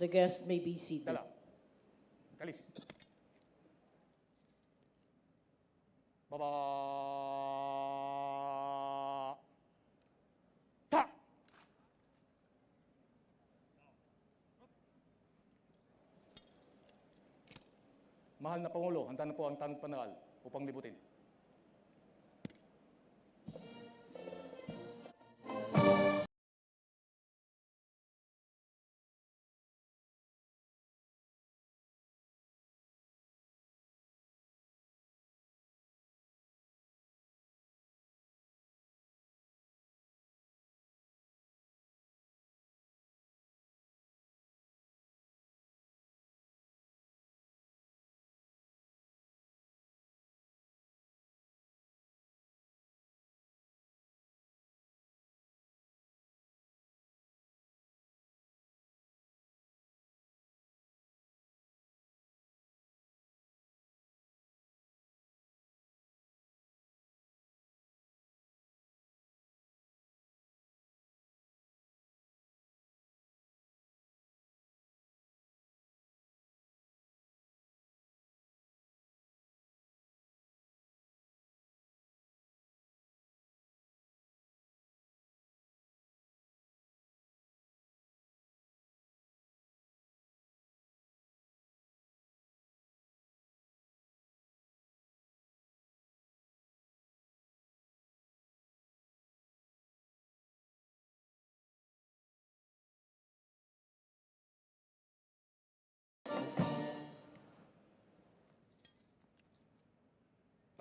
The guest may be seated. Dala. Kalis. Baba. Ta. Mahal na Pangulo, handa na po ang tanong panahal upang libutin.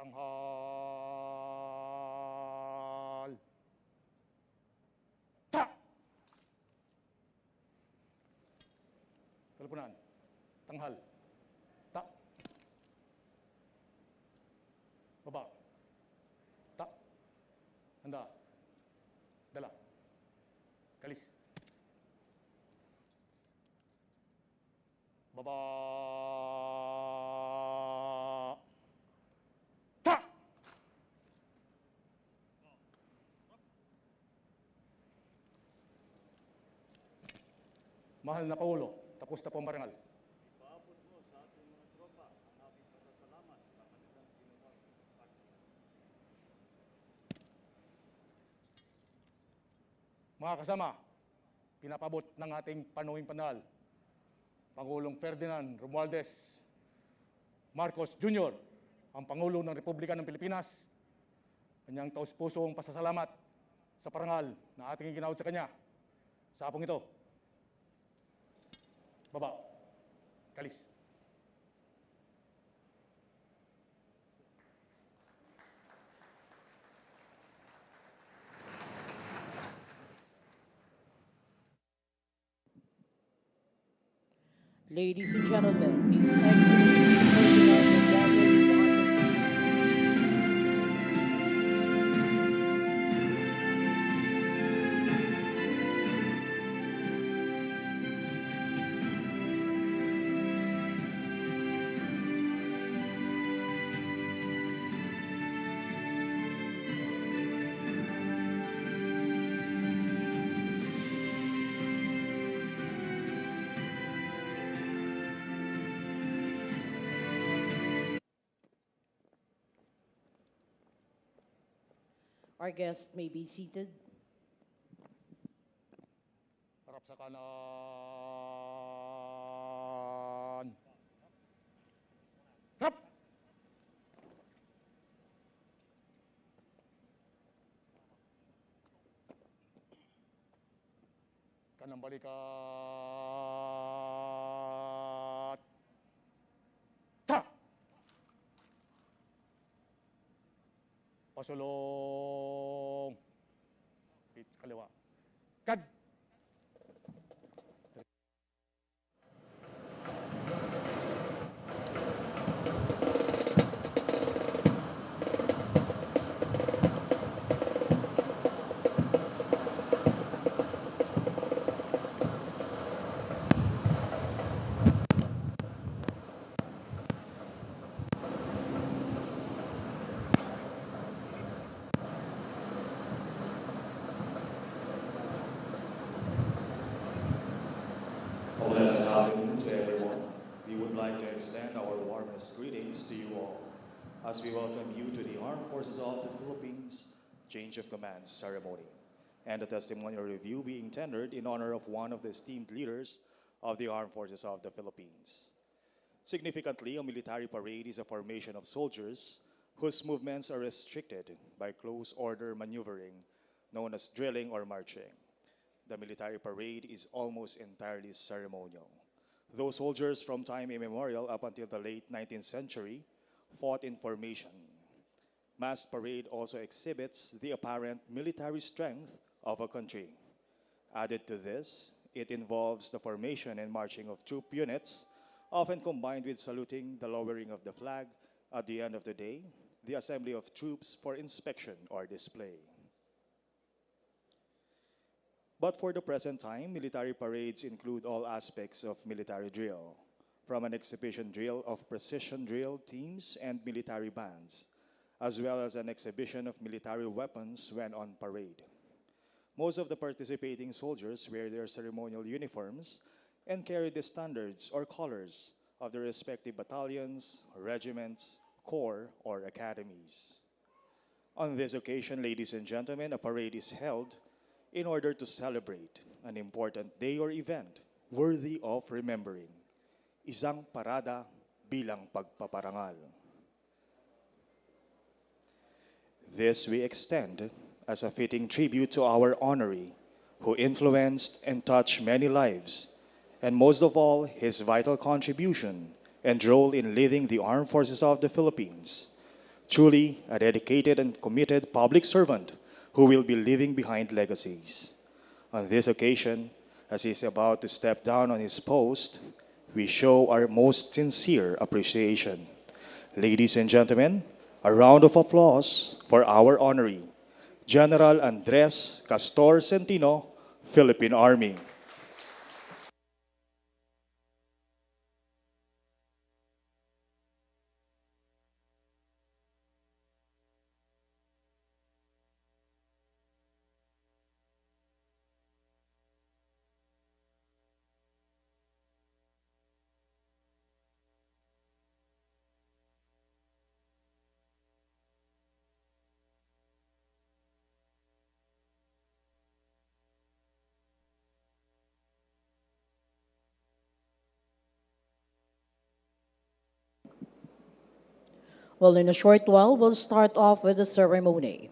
Tanghal. Ta. Teleponan. Tanghal. Ta. Baba. Ta. Handa. Dala. Kalis. Baba. Ta. Mahal na Pangulo, tapos na po ang marangal. Ipaabot mo sa ating mga tropa ang aming pasasalamat sa kanilang ginawang pagpapalit. Mga kasama, pinapabot ng ating panuwing panahal, Pangulong Ferdinand Romualdez Marcos Jr., ang Pangulo ng Republika ng Pilipinas, kanyang taus-pusong pasasalamat sa parangal na ating iginawad sa kanya sa hapong ito. Baba. Kalis. Ladies and gentlemen, please exit Ferdinand Romualdez Marcos. Our guest may be seated. Harap sa kanan. Harap! Kanang balikat. Ta! Pasulong. Kaliwa. Kad! as we welcome you to the Armed Forces of the Philippines Change of Command ceremony and the testimonial review being tendered in honor of one of the esteemed leaders of the Armed Forces of the Philippines. Significantly, a military parade is a formation of soldiers whose movements are restricted by close order maneuvering, known as drilling or marching. The military parade is almost entirely ceremonial. Those soldiers from time immemorial up until the late 19th century fought in formation. Mass parade also exhibits the apparent military strength of a country. Added to this, it involves the formation and marching of troop units, often combined with saluting, the lowering of the flag at the end of the day, the assembly of troops for inspection or display. But for the present time, military parades include all aspects of military drill, from an exhibition drill of precision drill teams and military bands, as well as an exhibition of military weapons when on parade. Most of the participating soldiers wear their ceremonial uniforms and carry the standards or colors of their respective battalions, regiments, corps, or academies. On this occasion, ladies and gentlemen, a parade is held in order to celebrate an important day or event worthy of remembering. Isang parada bilang pagpaparangal. This we extend as a fitting tribute to our honoree, who influenced and touched many lives, and most of all, his vital contribution and role in leading the Armed Forces of the Philippines. Truly a dedicated and committed public servant who will be leaving behind legacies. On this occasion, as he is about to step down on his post, we show our most sincere appreciation. Ladies and gentlemen, a round of applause for our honoree, General Andres Castor Centino, Philippine Army. Well, in a short while, we'll start off with the ceremony.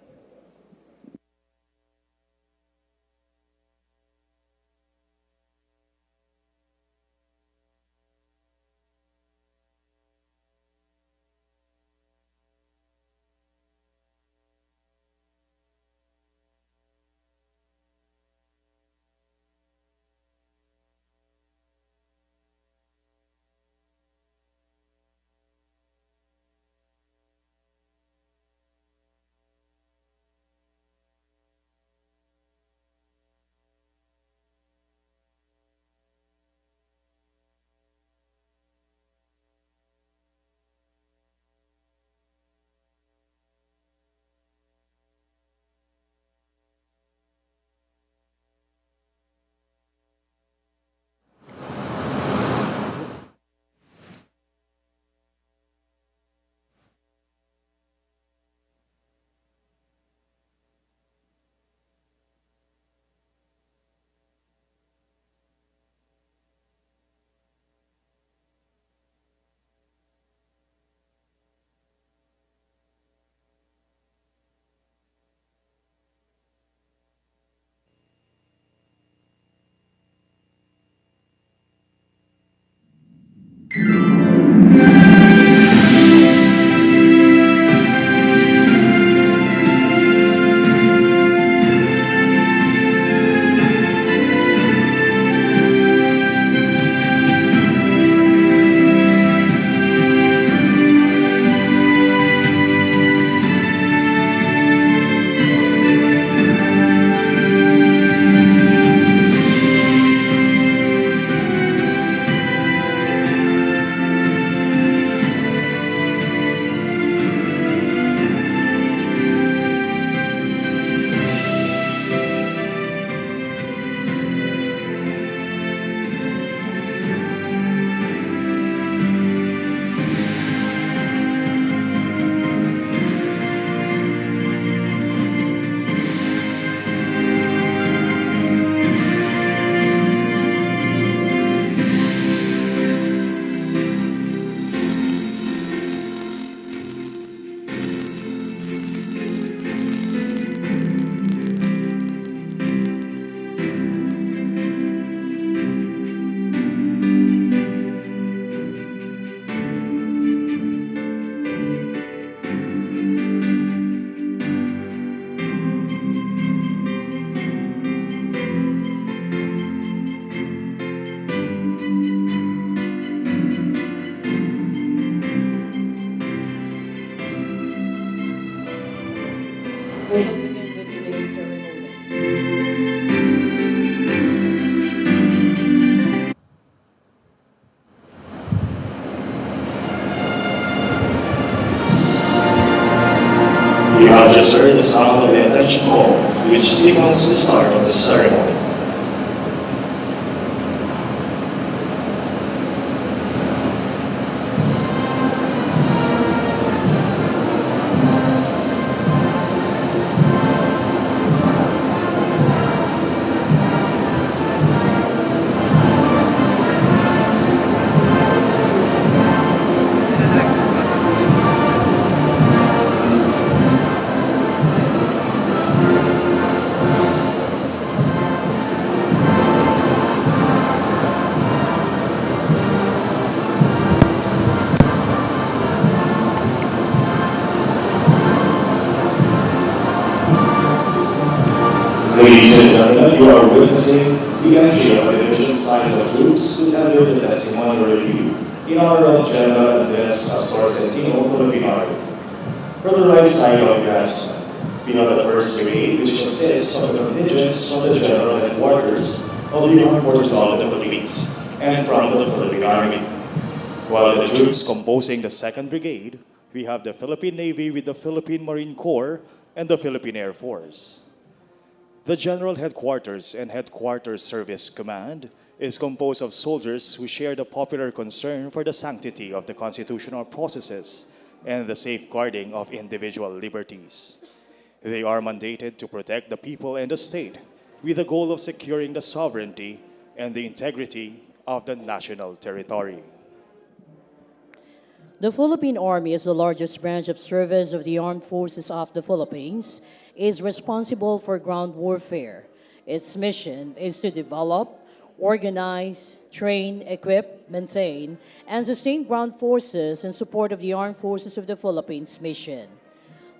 We shall begin with today's ceremony. You have just heard the sound of the attention call, which signals the start of the ceremony. Ladies and gentlemen, you are witnessing the entry of a division size of troops to tender the testimonial review in honor of General Andres Sorrentino, Philippine Army. From the right side of the grandstand, we have the first brigade, which consists of the contingents from the general headquarters of the Armed Forces of the Philippines and from the Philippine Army. While the troops composing the second brigade, we have the Philippine Navy with the Philippine Marine Corps and the Philippine Air Force. The General Headquarters and Headquarters Service Command is composed of soldiers who share the popular concern for the sanctity of the constitutional processes and the safeguarding of individual liberties. They are mandated to protect the people and the state with the goal of securing the sovereignty and the integrity of the national territory. The Philippine Army is the largest branch of service of the Armed Forces of the Philippines, is responsible for ground warfare. Its mission is to develop, organize, train, equip, maintain, and sustain ground forces in support of the Armed Forces of the Philippines mission.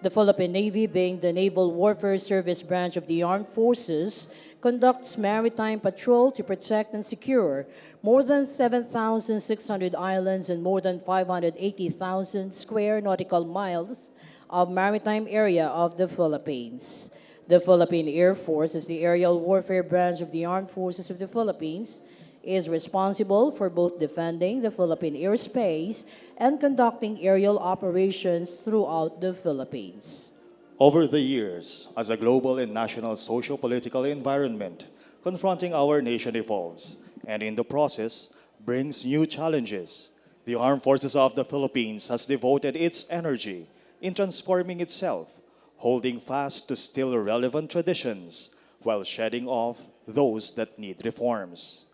The Philippine Navy, being the naval warfare service branch of the armed forces, conducts maritime patrol to protect and secure more than 7,600 islands and more than 580,000 square nautical miles of maritime area of the Philippines. The Philippine Air Force is the aerial warfare branch of the Armed Forces of the Philippines, is responsible for both defending the Philippine airspace and conducting aerial operations throughout the Philippines. Over the years, as a global and national socio-political environment confronting our nation evolves, and in the process brings new challenges, the Armed Forces of the Philippines has devoted its energy in transforming itself, holding fast to still relevant traditions while shedding off those that need reforms.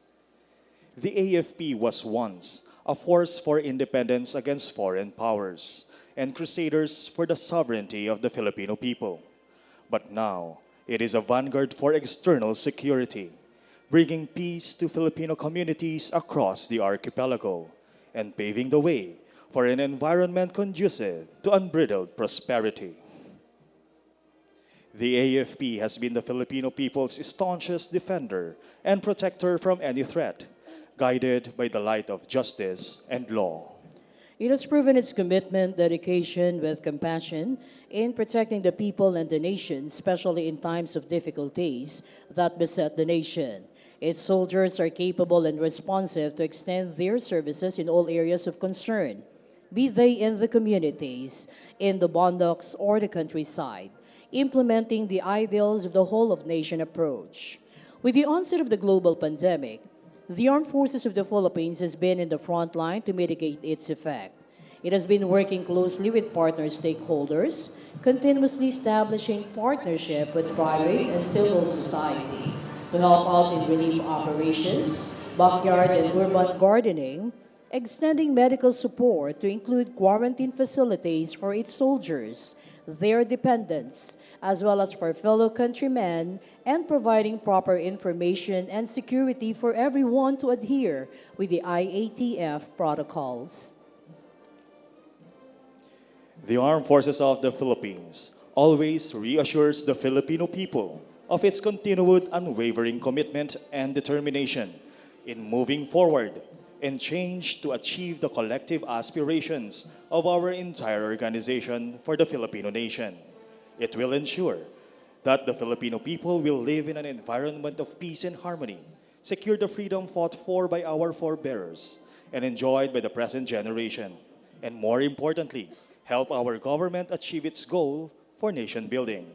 The AFP was once a force for independence against foreign powers and crusaders for the sovereignty of the Filipino people. But now, it is a vanguard for external security, bringing peace to Filipino communities across the archipelago and paving the way for an environment conducive to unbridled prosperity. The AFP has been the Filipino people's staunchest defender and protector from any threat, guided by the light of justice and law. It has proven its commitment, dedication with compassion in protecting the people and the nation, especially in times of difficulties that beset the nation. Its soldiers are capable and responsive to extend their services in all areas of concern, be they in the communities, in the bondocks, or the countryside, implementing the ideals of the whole of nation approach. With the onset of the global pandemic, the Armed Forces of the Philippines has been in the front line to mitigate its effect. It has been working closely with partner stakeholders, continuously establishing partnership with private and civil society to help out in relief operations, backyard and urban gardening, extending medical support to include quarantine facilities for its soldiers, their dependents, as well as for fellow countrymen, and providing proper information and security for everyone to adhere with the IATF protocols. The Armed Forces of the Philippines always reassures the Filipino people of its continued unwavering commitment and determination in moving forward and change to achieve the collective aspirations of our entire organization for the Filipino nation. It will ensure that the Filipino people will live in an environment of peace and harmony, secure the freedom fought for by our forebears, and enjoyed by the present generation, and more importantly, help our government achieve its goal for nation building.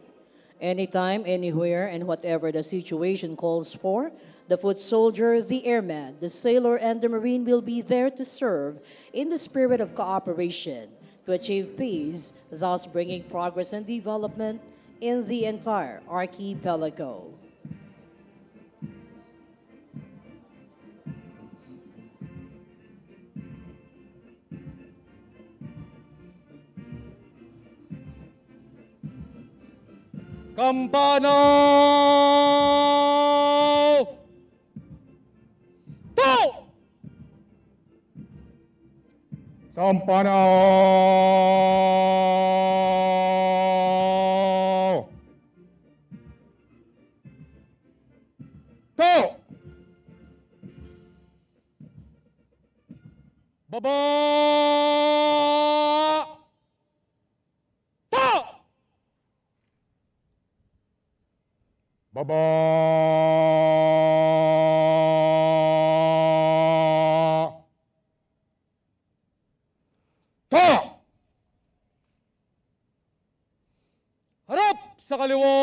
Anytime, anywhere, and whatever the situation calls for, the foot soldier, the airman, the sailor, and the marine will be there to serve in the spirit of cooperation to achieve peace, thus bringing progress and development in the entire archipelago. Campana! To! Sampana! To! Baba! To! Baba! To! Harap sa kaliwa!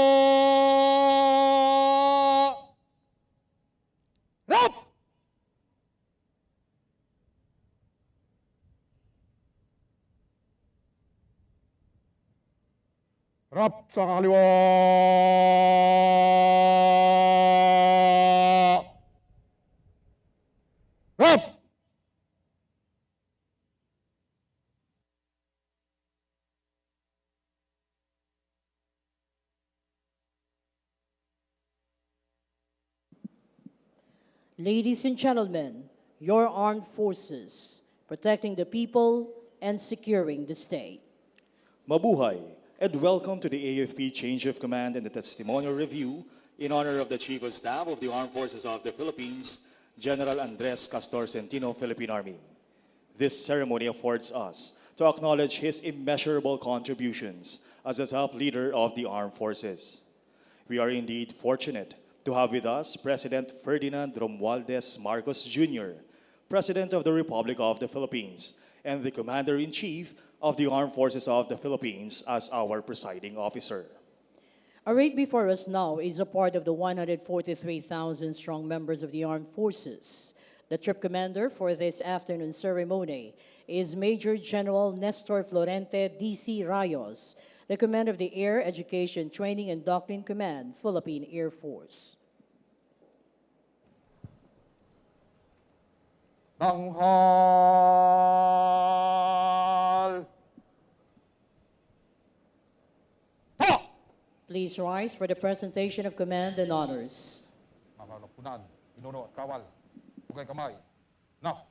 Harap! Harap sa kaliwa! Harap! Ladies and gentlemen, your armed forces, protecting the people and securing the state. Mabuhay, and welcome to the AFP Change of Command and the Testimonial Review in honor of the Chief of Staff of the Armed Forces of the Philippines, General Andres Castor Centino, Philippine Army. This ceremony affords us to acknowledge his immeasurable contributions as a top leader of the armed forces. We are indeed fortunate to have with us President Ferdinand Romualdez Marcos Jr., President of the Republic of the Philippines, and the Commander-in-Chief of the Armed Forces of the Philippines as our presiding officer. Arrayed before us now is a part of the 143,000 strong members of the armed forces. The troop commander for this afternoon ceremony is Major General Nestor Florente D.C. Rayos, the commander of the Air Education Training and Doctrine Command, Philippine Air Force. Tanghal! Ta! Please rise for the presentation of command and honors. Mga kapunan, pinuno at kawal, tugay kamay. Na!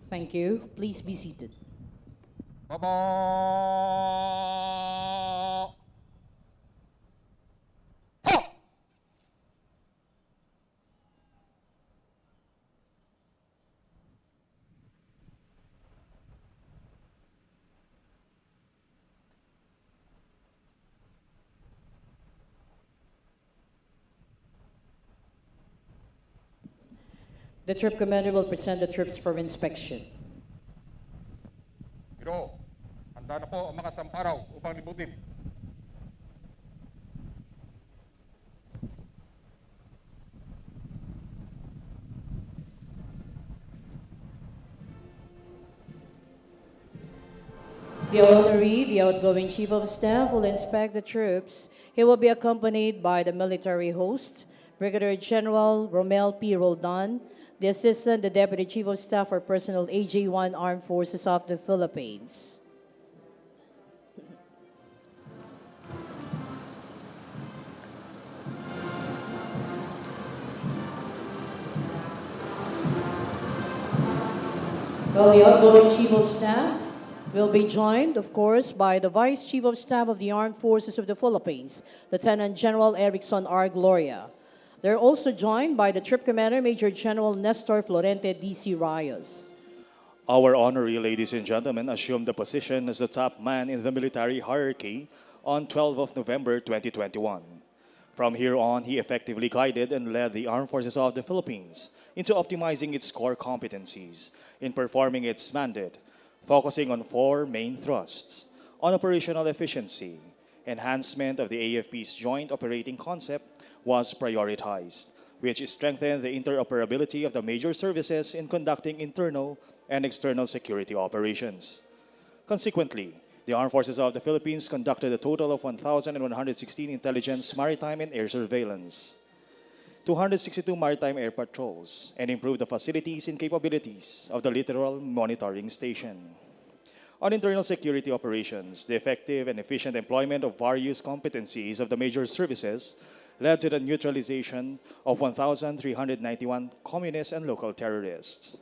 Thank you. Please be seated. Baba! Ta! The troop commander will present the troops for inspection. Biro, handa na po ang mga samparaw upang libutin. The honoree, the outgoing Chief of Staff, will inspect the troops. He will be accompanied by the military host, Brigadier General Romel P. Roldan, the Assistant, the Deputy Chief of Staff for Personnel AJ-1 Armed Forces of the Philippines. Well, the outgoing Chief of Staff will be joined, of course, by the Vice Chief of Staff of the Armed Forces of the Philippines, Lieutenant General Erickson R. Gloria. They're also joined by the Troop Commander, Major General Nestor Florente D.C. Rayos. Our honoree, ladies and gentlemen, assumed the position as the top man in the military hierarchy on 12 of November 2021. From here on, he effectively guided and led the Armed Forces of the Philippines into optimizing its core competencies in performing its mandate, focusing on four main thrusts: on operational efficiency, enhancement of the AFP's joint operating concept was prioritized, which strengthened the interoperability of the major services in conducting internal and external security operations. Consequently, the Armed Forces of the Philippines conducted a total of 1,116 intelligence, maritime, and air surveillance, 262 maritime air patrols, and improved the facilities and capabilities of the littoral monitoring station. On internal security operations, the effective and efficient employment of various competencies of the major services led to the neutralization of 1,391 communist and local terrorists.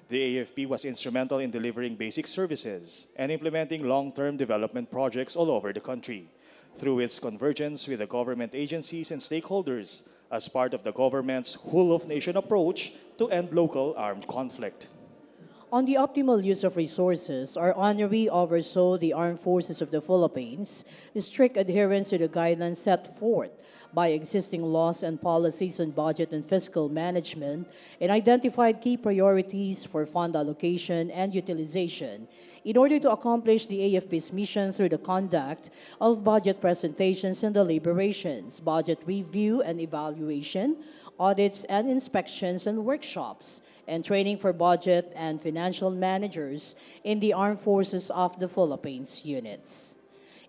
The AFP was instrumental in delivering basic services and implementing long-term development projects all over the country through its convergence with the government agencies and stakeholders as part of the government's whole-of-nation approach to end local armed conflict. On the optimal use of resources, our honoree oversaw the Armed Forces of the Philippines' strict adherence to the guidelines set forth by existing laws and policies on budget and fiscal management, and identified key priorities for fund allocation and utilization in order to accomplish the AFP's mission through the conduct of budget presentations and deliberations, budget review and evaluation, audits and inspections and workshops, and training for budget and financial managers in the Armed Forces of the Philippines units.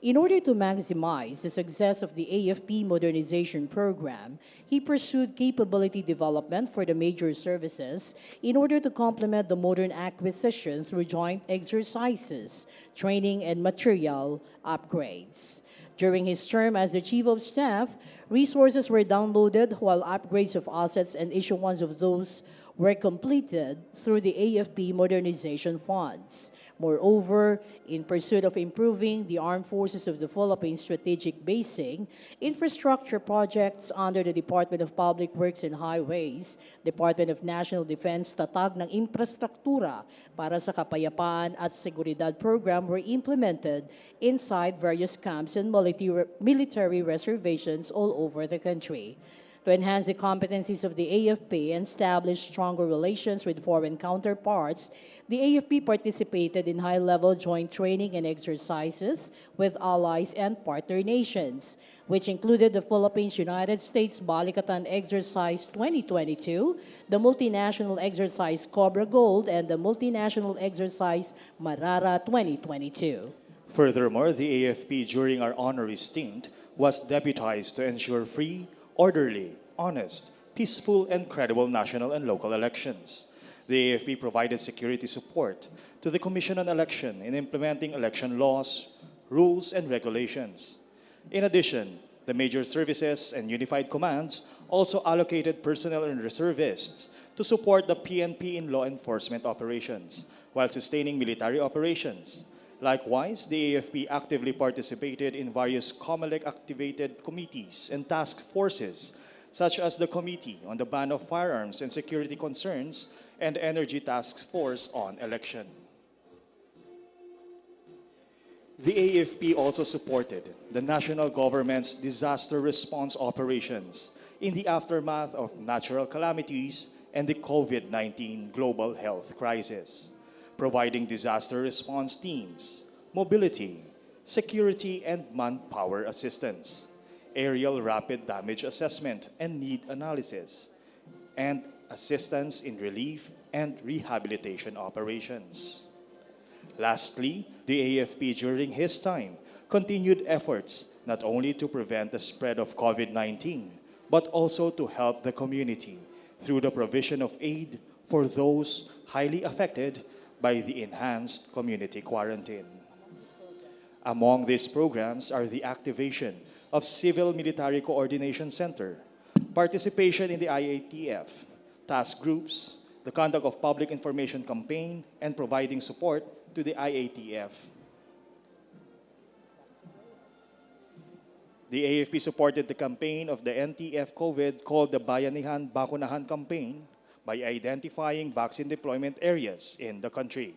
In order to maximize the success of the AFP modernization program, he pursued capability development for the major services in order to complement the modern acquisition through joint exercises, training, and material upgrades. During his term as the Chief of Staff, resources were downloaded while upgrades of assets and issuance of those were completed through the AFP modernization funds. Moreover, in pursuit of improving the Armed Forces of the Philippines strategic basing, infrastructure projects under the Department of Public Works and Highways, Department of National Defense, Tatag ng Infrastruktura para sa Kapayapaan at Seguridad program were implemented inside various camps and military reservations all over the country. To enhance the competencies of the AFP and establish stronger relations with foreign counterparts, the AFP participated in high-level joint training and exercises with allies and partner nations, which included the Philippines-United States Balikatan Exercise 2022, the multinational exercise Cobra Gold, and the multinational exercise Marara 2022. Furthermore, the AFP during our honorary stint was deputized to ensure free, orderly, honest, peaceful, and credible national and local elections. The AFP provided security support to the Commission on Election in implementing election laws, rules, and regulations. In addition, the major services and unified commands also allocated personnel and reservists to support the PNP in law enforcement operations while sustaining military operations. Likewise, the AFP actively participated in various COMELEC-activated committees and task forces, such as the Committee on the Ban of Firearms and Security Concerns and Energy Task Force on Election. The AFP also supported the national government's disaster response operations in the aftermath of natural calamities and the COVID-19 global health crisis, providing disaster response teams, mobility, security and manpower assistance, aerial rapid damage assessment and need analysis, and assistance in relief and rehabilitation operations. Lastly, the AFP during his time continued efforts not only to prevent the spread of COVID-19, but also to help the community through the provision of aid for those highly affected by the enhanced community quarantine. Among these programs are the activation of Civil Military Coordination Center, participation in the IATF, task groups, the conduct of public information campaign, and providing support to the IATF. The AFP supported the campaign of the NTF COVID called the Bayanihan Bakunahan campaign by identifying vaccine deployment areas in the country.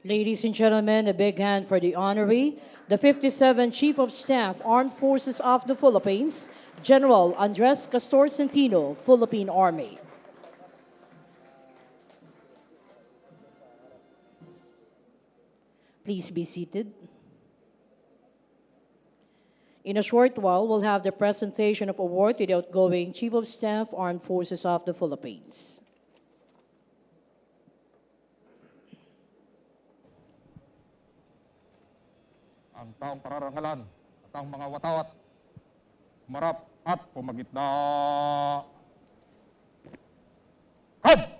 Ladies and gentlemen, a big hand for the honoree, the 57th Chief of Staff, Armed Forces of the Philippines, General Andres Castor Centino, Philippine Army. Please be seated. In a short while, we'll have the presentation of award to the outgoing Chief of Staff, Armed Forces of the Philippines. Ang taong pararangalan at ang mga watawat, marap at pumagitna. Had!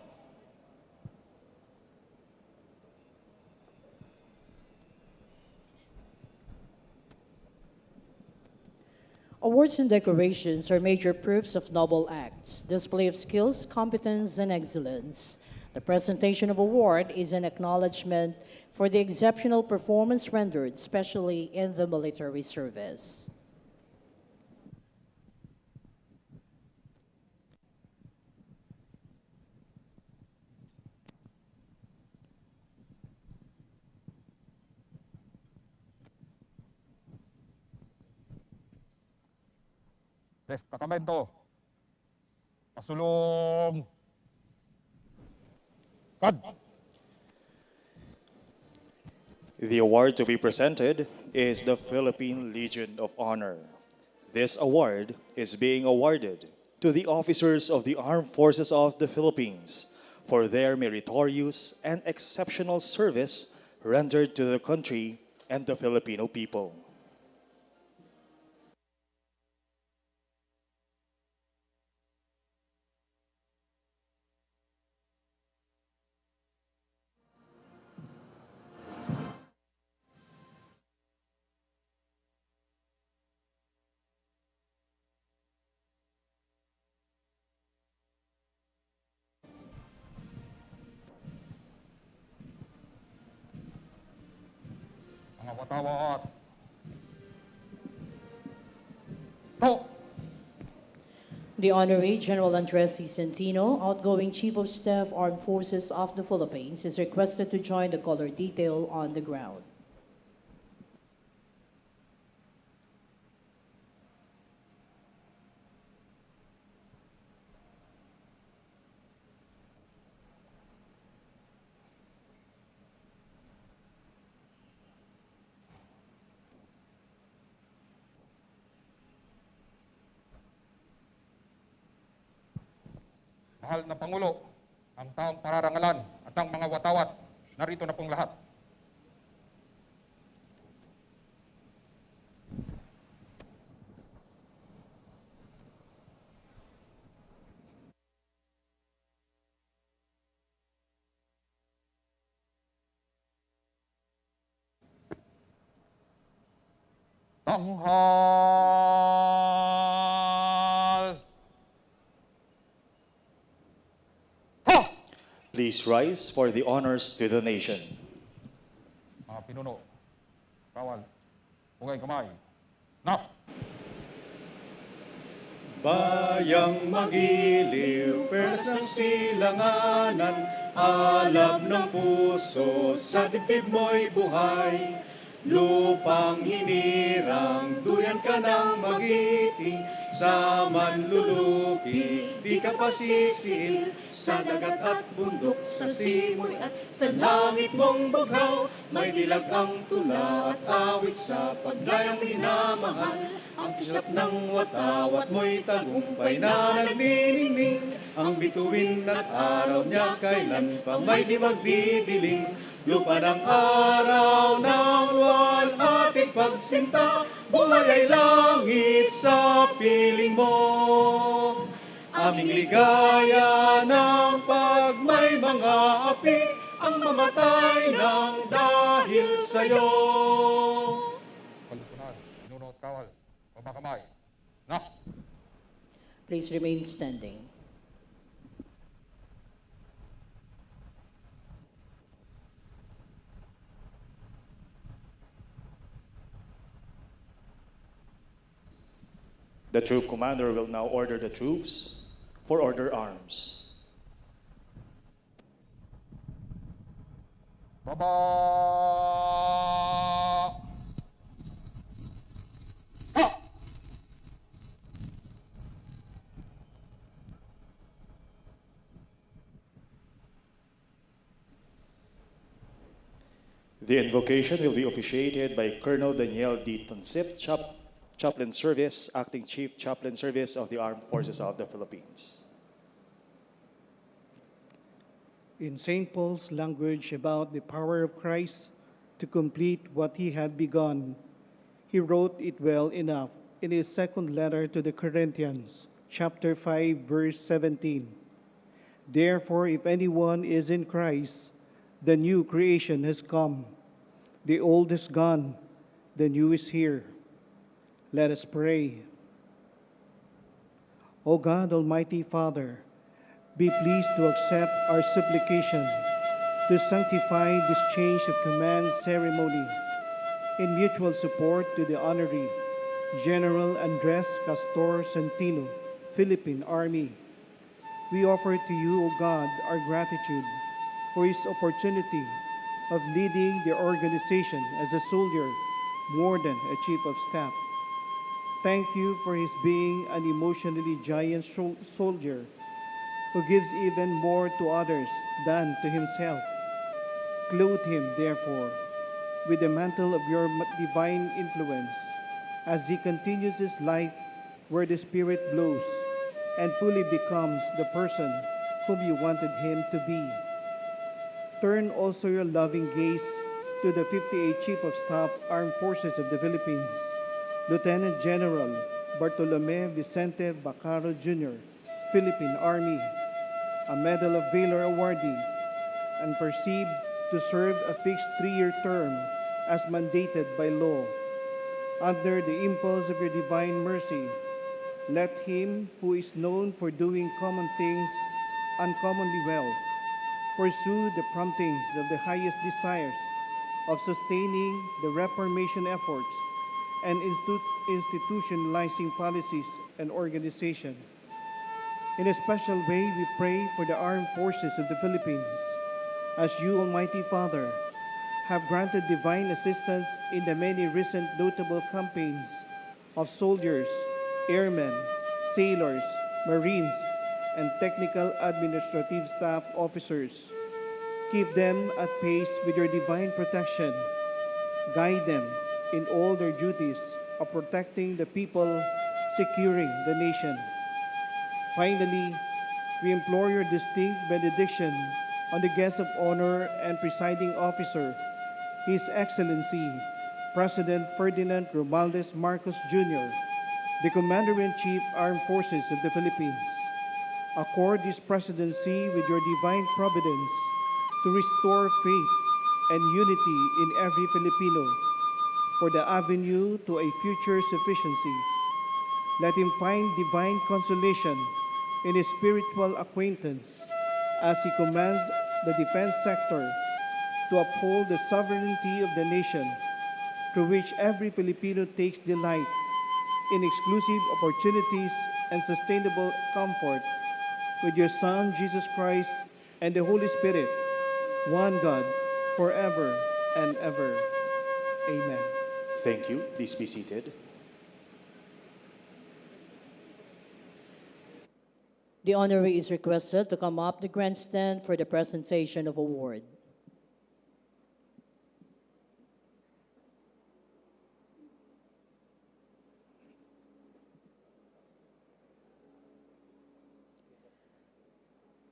Awards and decorations are major proofs of noble acts, display of skills, competence, and excellence. The presentation of award is an acknowledgement for the exceptional performance rendered, especially in the military service. Destacamento. Pasulong. Kad! The award to be presented is the Philippine Legion of Honor. This award is being awarded to the officers of the Armed Forces of the Philippines for their meritorious and exceptional service rendered to the country and the Filipino people. Mga watawat. To! The Honorary General Andres C. Centino, outgoing Chief of Staff, Armed Forces of the Philippines, is requested to join the color detail on the ground. Mahal na Pangulo, ang taong pararangalan at ang mga watawat, narito na pong lahat. Tanghal! Ha! Please rise for the honors to the nation. Mga pinuno, kawal, pugay kamay, na! Bayang magiliw, perlas ng silanganan, alab ng puso, sa dibdib mo'y buhay. Lupang hinirang, duyan ka ng magiting, sa manlulupi, di ka pasisiil, sa dagat at bundok, sa simoy at sa langit mong bughaw, may dilag ang tula at awit sa paglayang minamahal. Ang kislap ng watawat mo'y tagumpay na nagniningning, ang bituin at araw niya kailan pa may di magdidiling. Lupa ng araw ng luwal ating pagsinta, buhay ay langit sa piling mo. Aming ligaya ng pag may mga api, ang mamatay ng dahil sa'yo. Kalupunan, pinuno at kawal, pamakamay. Na! Please remain standing. The troop commander will now order the troops for order arms. Baba! The invocation will be officiated by Colonel Daniel D. Tonsip, Chaplain Service, Acting Chief Chaplain Service of the Armed Forces of the Philippines. In St. Paul's language about the power of Christ to complete what he had begun, he wrote it well enough in his second letter to the Corinthians, chapter 5, verse 17. Therefore, if anyone is in Christ, the new creation has come. The old is gone, the new is here. Let us pray. O God, Almighty Father, be pleased to accept our supplication to sanctify this change of command ceremony in mutual support to the honorary General Andres Castor Santino, Philippine Army. We offer to you, O God, our gratitude for his opportunity of leading the organization as a soldier more than a chief of staff. Thank you for his being an emotionally giant soldier who gives even more to others than to himself. Clothe him, therefore, with the mantle of your divine influence as he continues his life where the Spirit blows and fully becomes the person whom you wanted him to be. Turn also your loving gaze to the 58th Chief of Staff, Armed Forces of the Philippines, Lieutenant General Bartolome Vicente Bacaro Jr., Philippine Army, a Medal of Valor awardee, and perceived to serve a fixed 3-year term as mandated by law. Under the impulse of your divine mercy, let him who is known for doing common things uncommonly well pursue the promptings of the highest desires of sustaining the reformation efforts and institutionalizing policies and organization. In a special way, we pray for the armed forces of the Philippines, as you, Almighty Father, have granted divine assistance in the many recent notable campaigns of soldiers, airmen, sailors, marines, and technical administrative staff officers. Keep them at pace with your divine protection. Guide them in all their duties of protecting the people, securing the nation. Finally, we implore your distinct benediction on the guest of honor and presiding officer, His Excellency, President Ferdinand Romualdez Marcos Jr., the Commander-in-Chief Armed Forces of the Philippines. Accord this presidency with your divine providence to restore faith and unity in every Filipino for the avenue to a future sufficiency. Let him find divine consolation in his spiritual acquaintance as he commands the defense sector to uphold the sovereignty of the nation, through which every Filipino takes delight in exclusive opportunities and sustainable comfort with your Son, Jesus Christ, and the Holy Spirit, one God, forever and ever. Amen. Thank you. Please be seated. The honoree is requested to come up the grandstand for the presentation of award.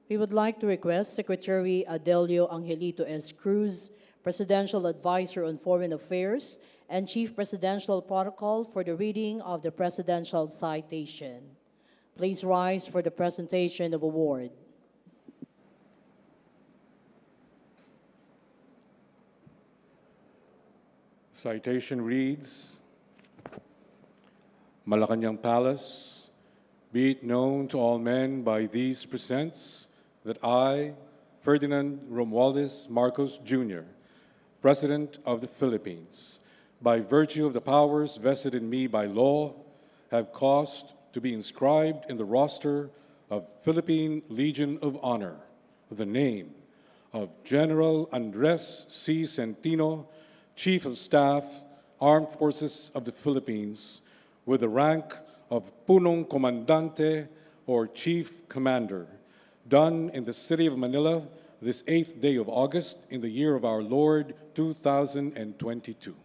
We would like to request Secretary Adelio Angelito S. Cruz, Presidential Advisor on Foreign Affairs, and Chief Presidential Protocol for the reading of the Presidential Citation. Please rise for the presentation of award. Citation reads, Malacanang Palace, be it known to all men by these presents that I, Ferdinand Romualdez Marcos Jr., President of the Philippines, by virtue of the powers vested in me by law, have caused to be inscribed in the roster of Philippine Legion of Honor the name of General Andres C. Centino, Chief of Staff, Armed Forces of the Philippines, with the rank of Punong Comandante or Chief Commander, done in the city of Manila this 8th day of August in the year of our Lord 2022.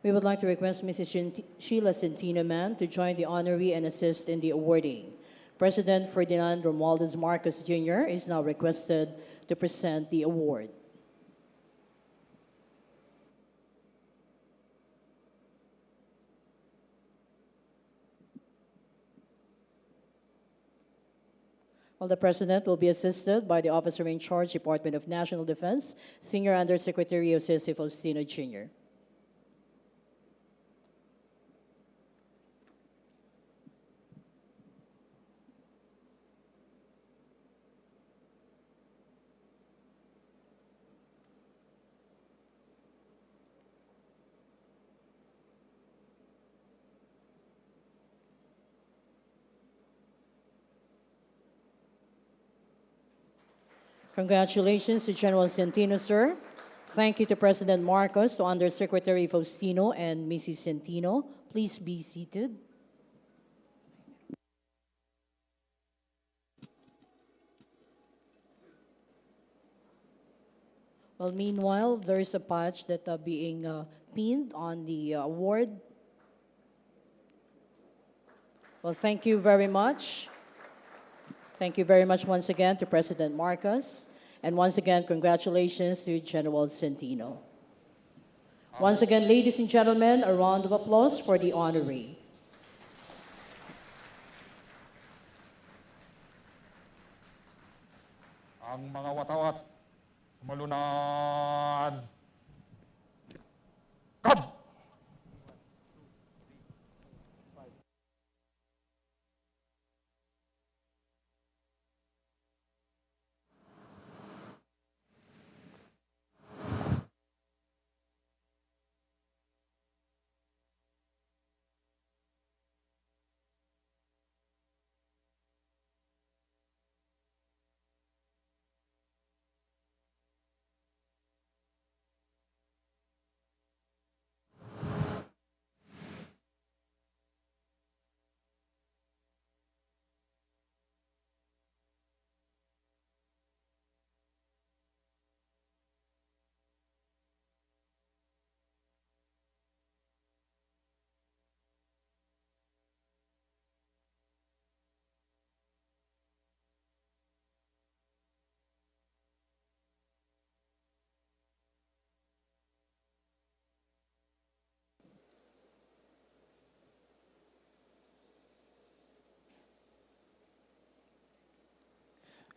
We would like to request Mrs. Sheila Centino, ma'am, to join the honoree and assist in the awarding. President Ferdinand Romualdez Marcos Jr. is now requested to present the award. While the President will be assisted by the officer in charge, Department of National Defense, Senior Undersecretary Jose Faustino Jr. Congratulations to General Centino, sir. Thank you to President Marcos, to Undersecretary Faustino and Mrs. Centino. Please be seated. Well, meanwhile, there is a patch that being pinned on the award. Well, thank you very much. Thank you very much once again to President Marcos. And once again, congratulations to General Centino. Once again, ladies and gentlemen, a round of applause for the honoree. Ang mga watawat, malunan. Kab!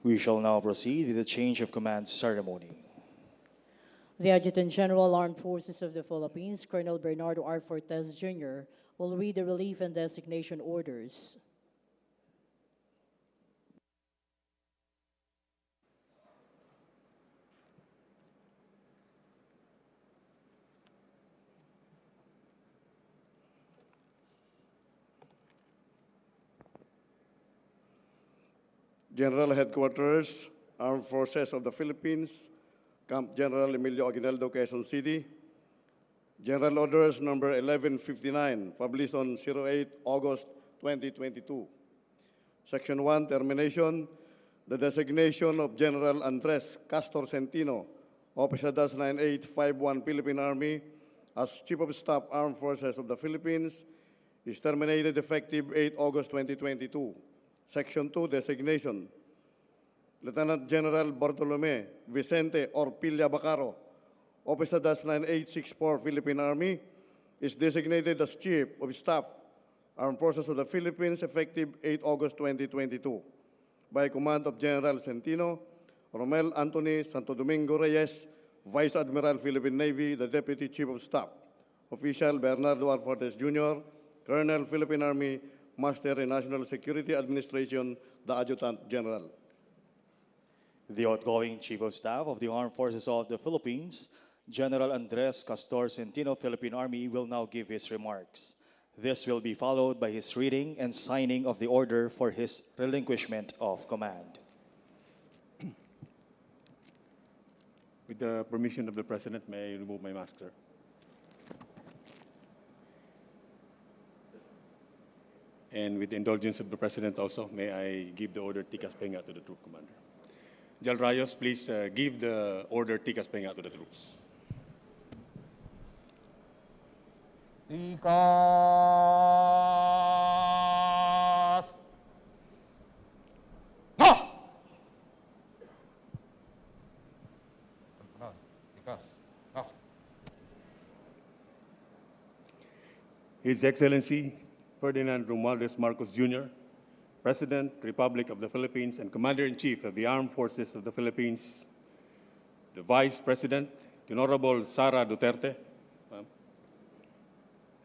We shall now proceed with the change of command ceremony. The Adjutant General, Armed Forces of the Philippines, Colonel Bernardo R. Fortes Jr., will read the relief and designation orders. General Headquarters, Armed Forces of the Philippines, Camp General Emilio Aguinaldo, Quezon City, General Orders Number 1159, published on 08 August 2022. Section 1, Termination. The designation of General Andres Castor Centino, Officer Das 9851 Philippine Army, as Chief of Staff Armed Forces of the Philippines is terminated effective 8 August 2022. Section 2, Designation. Lieutenant General Bartolome Vicente Orpilla Bacaro, Officer Das 9864 Philippine Army, is designated as Chief of Staff Armed Forces of the Philippines effective 8 August 2022 by command of General Centino, Romel Anthony Santo Domingo Reyes, Vice Admiral Philippine Navy, the Deputy Chief of Staff. Official Bernardo Alfortes Jr., Colonel Philippine Army, Master in National Security Administration, the Adjutant General. The outgoing Chief of Staff of the Armed Forces of the Philippines, General Andres Castor Centino, Philippine Army, will now give his remarks. This will be followed by his reading and signing of the order for his relinquishment of command. With the permission of the President, may I remove my mask, sir? And with the indulgence of the President also, may I give the order Tikas Penga to the troop commander. General Rayos, please give the order Tikas Penga to the troops. Tikas! No! Tikas. No. His Excellency Ferdinand Romualdez Marcos Jr., President, Republic of the Philippines, and Commander-in-Chief of the Armed Forces of the Philippines, the Vice President, the Honorable Sara Duterte,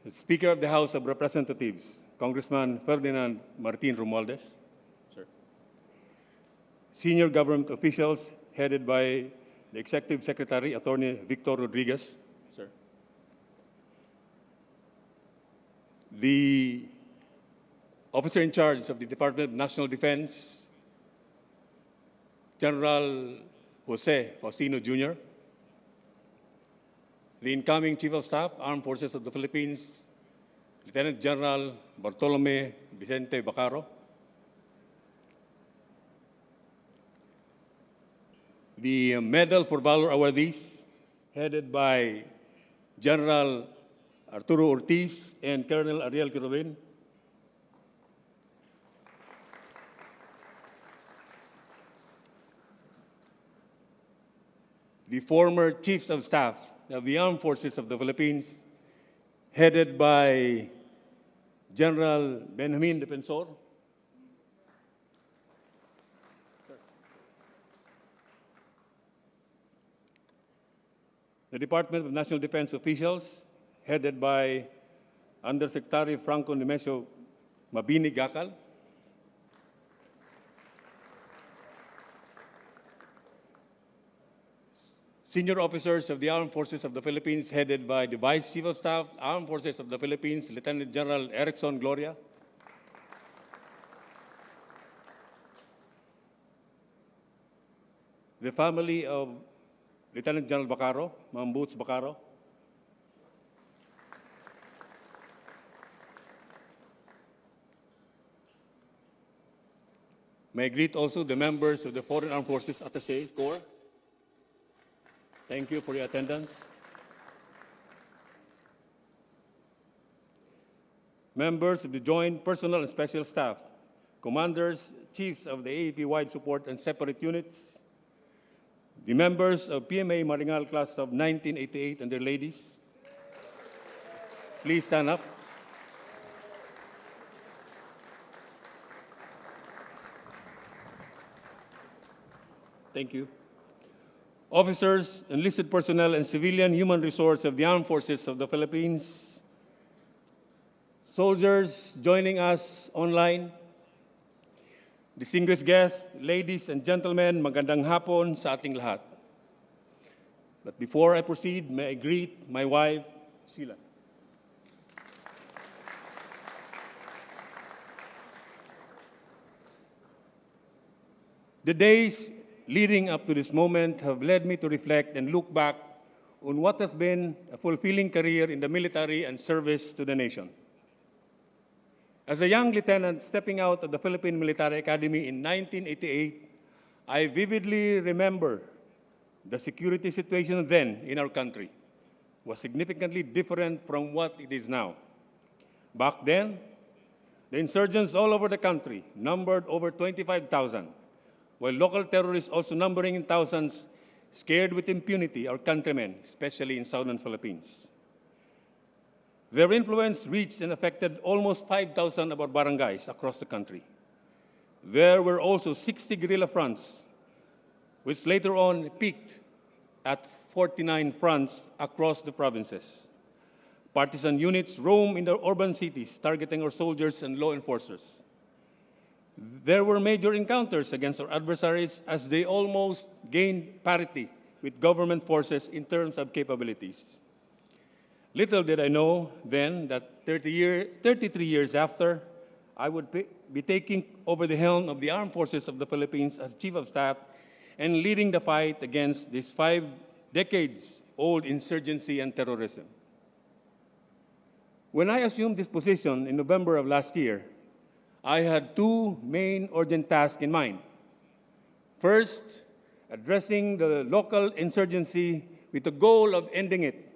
the Speaker of the House of Representatives, Congressman Ferdinand Martin Romualdez, sir. Senior government officials headed by the Executive Secretary, Attorney Victor Rodriguez, sir. The Officer in charge of the Department of National Defense, General Jose Faustino Jr., the incoming Chief of Staff, Armed Forces of the Philippines, Lieutenant General Bartolome Vicente Bacaro, the Medal for Valor awardees, headed by General Arturo Ortiz and Colonel Ariel Quirobin, the former Chiefs of Staff of the Armed Forces of the Philippines, headed by General Benjamin Defensor, the Department of National Defense officials, headed by Undersecretary Franco Nemesio Mabini Gacal, senior officers of the Armed Forces of the Philippines, headed by the Vice Chief of Staff, Armed Forces of the Philippines, Lieutenant General Erickson Gloria, the family of Lieutenant General Bacaro, Ma'am Boots Bacaro, may I greet also the members of the Foreign Armed Forces Attaché Corps. Thank you for your attendance. Members of the Joint Personnel and Special Staff, Commanders, Chiefs of the AAP-wide support and separate units, the members of PMA Maringal Class of 1988 and their ladies, please stand up. Thank you. Officers, enlisted personnel, and civilian human resource of the Armed Forces of the Philippines, soldiers joining us online, distinguished guests, ladies and gentlemen, magandang hapon sa ating lahat. But before I proceed, may I greet my wife, Sheila. The days leading up to this moment have led me to reflect and look back on what has been a fulfilling career in the military and service to the nation. As a young lieutenant stepping out of the Philippine Military Academy in 1988, I vividly remember the security situation then in our country was significantly different from what it is now. Back then, the insurgents all over the country numbered over 25,000, while local terrorists also numbering in thousands scared with impunity our countrymen, especially in southern Philippines. Their influence reached and affected almost 5,000 of our barangays across the country. There were also 60 guerrilla fronts, which later on peaked at 49 fronts across the provinces. Partisan units roam in the urban cities, targeting our soldiers and law enforcers. There were major encounters against our adversaries as they almost gained parity with government forces in terms of capabilities. Little did I know then that 33 years after, I would be taking over the helm of the Armed Forces of the Philippines as Chief of Staff and leading the fight against this 5 decades-old insurgency and terrorism. When I assumed this position in November of last year, I had 2 main urgent tasks in mind. First, addressing the local insurgency with the goal of ending it.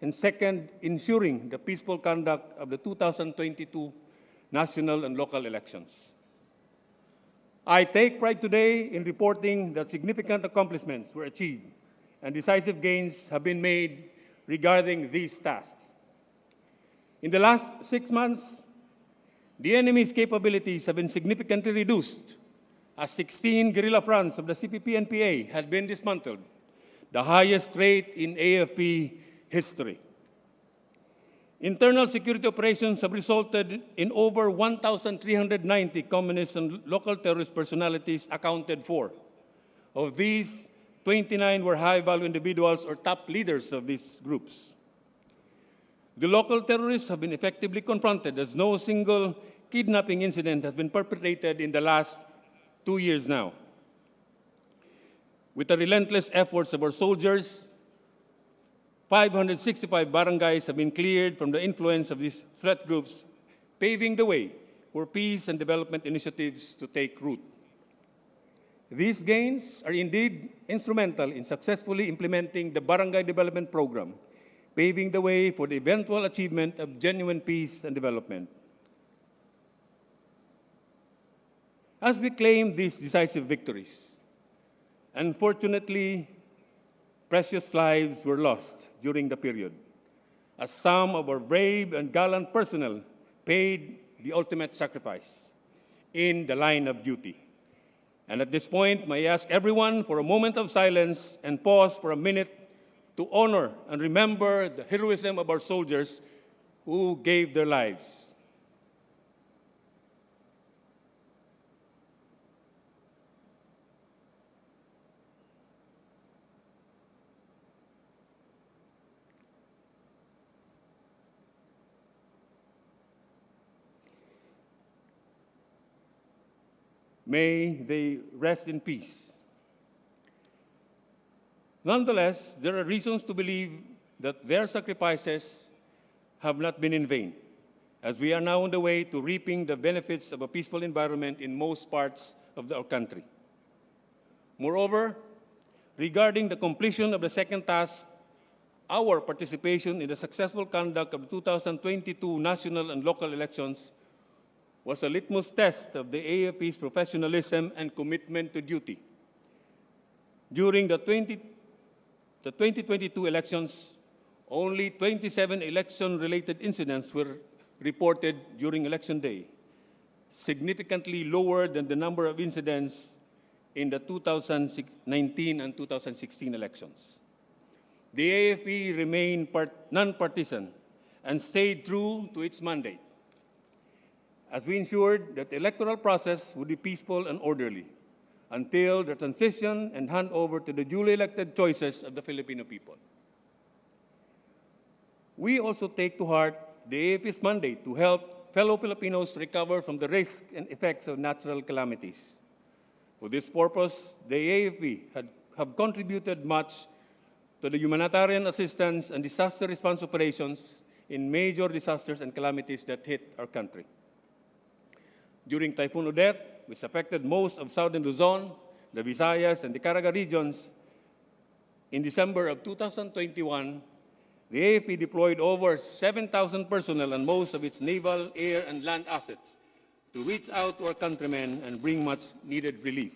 And second, ensuring the peaceful conduct of the 2022 national and local elections. I take pride today in reporting that significant accomplishments were achieved and decisive gains have been made regarding these tasks. In the last 6 months, the enemy's capabilities have been significantly reduced as 16 guerrilla fronts of the CPP-NPA had been dismantled, the highest rate in AFP history. Internal security operations have resulted in over 1,390 communist and local terrorist personalities accounted for. Of these, 29 were high-value individuals or top leaders of these groups. The local terrorists have been effectively confronted as no single kidnapping incident has been perpetrated in the last 2 years now. With the relentless efforts of our soldiers, 565 barangays have been cleared from the influence of these threat groups, paving the way for peace and development initiatives to take root. These gains are indeed instrumental in successfully implementing the Barangay Development Program, paving the way for the eventual achievement of genuine peace and development. As we claim these decisive victories, unfortunately, precious lives were lost during the period, as some of our brave and gallant personnel paid the ultimate sacrifice in the line of duty. And at this point, may I ask everyone for a moment of silence and pause for a minute to honor and remember the heroism of our soldiers who gave their lives. May they rest in peace. Nonetheless, there are reasons to believe that their sacrifices have not been in vain, as we are now on the way to reaping the benefits of a peaceful environment in most parts of our country. Moreover, regarding the completion of the second task, our participation in the successful conduct of the 2022 national and local elections was a litmus test of the AFP's professionalism and commitment to duty. During the 2022 elections, only 27 election-related incidents were reported during Election Day, significantly lower than the number of incidents in the 2019 and 2016 elections. The AFP remained non-partisan and stayed true to its mandate, as we ensured that the electoral process would be peaceful and orderly until the transition and handover to the duly elected choices of the Filipino people. We also take to heart the AFP's mandate to help fellow Filipinos recover from the risks and effects of natural calamities. For this purpose, the AFP have contributed much to the humanitarian assistance and disaster response operations in major disasters and calamities that hit our country. During Typhoon Odette, which affected most of southern Luzon, the Visayas, and the Caraga regions, in December of 2021, the AFP deployed over 7,000 personnel and most of its naval, air, and land assets to reach out to our countrymen and bring much-needed relief.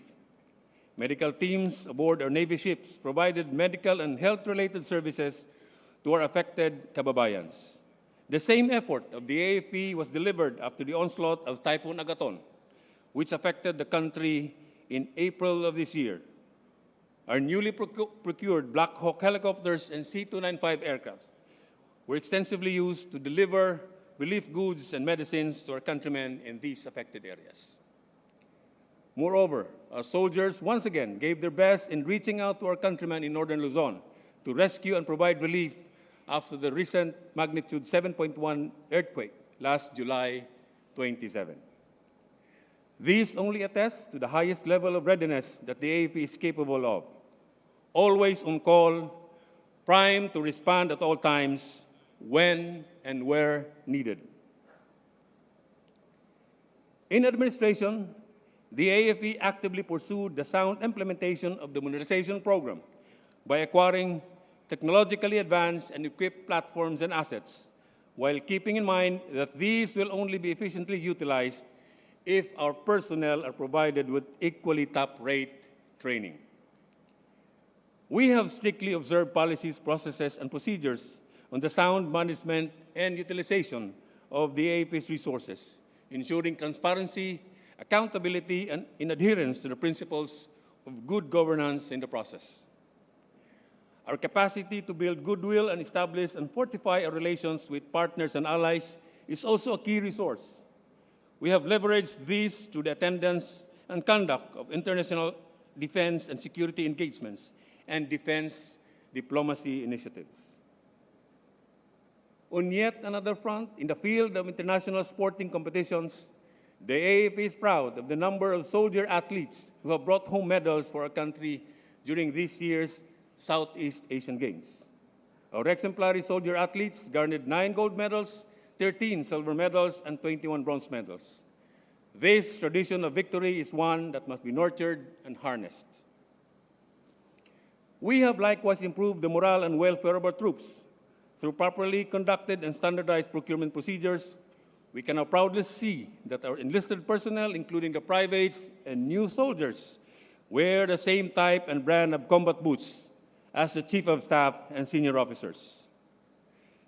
Medical teams aboard our Navy ships provided medical and health-related services to our affected kababayans. The same effort of the AFP was delivered after the onslaught of Typhoon Agaton, which affected the country in April of this year. Our newly procured Black Hawk helicopters and C-295 aircraft were extensively used to deliver relief goods and medicines to our countrymen in these affected areas. Moreover, our soldiers once again gave their best in reaching out to our countrymen in northern Luzon to rescue and provide relief after the recent magnitude 7.1 earthquake last July 27. These only attest to the highest level of readiness that the AFP is capable of, always on call, primed to respond at all times, when and where needed. In administration, the AFP actively pursued the sound implementation of the modernization program by acquiring technologically advanced and equipped platforms and assets, while keeping in mind that these will only be efficiently utilized if our personnel are provided with equally top-rate training. We have strictly observed policies, processes, and procedures on the sound management and utilization of the AFP's resources, ensuring transparency, accountability, and in adherence to the principles of good governance in the process. Our capacity to build goodwill and establish and fortify our relations with partners and allies is also a key resource. We have leveraged these through the attendance and conduct of international defense and security engagements and defense diplomacy initiatives. On yet another front, in the field of international sporting competitions, the AFP is proud of the number of soldier athletes who have brought home medals for our country during this year's Southeast Asian Games. Our exemplary soldier athletes garnered 9 gold medals, 13 silver medals, and 21 bronze medals. This tradition of victory is one that must be nurtured and harnessed. We have likewise improved the morale and welfare of our troops. Through properly conducted and standardized procurement procedures, we can now proudly see that our enlisted personnel, including the privates and new soldiers, wear the same type and brand of combat boots as the Chief of Staff and senior officers.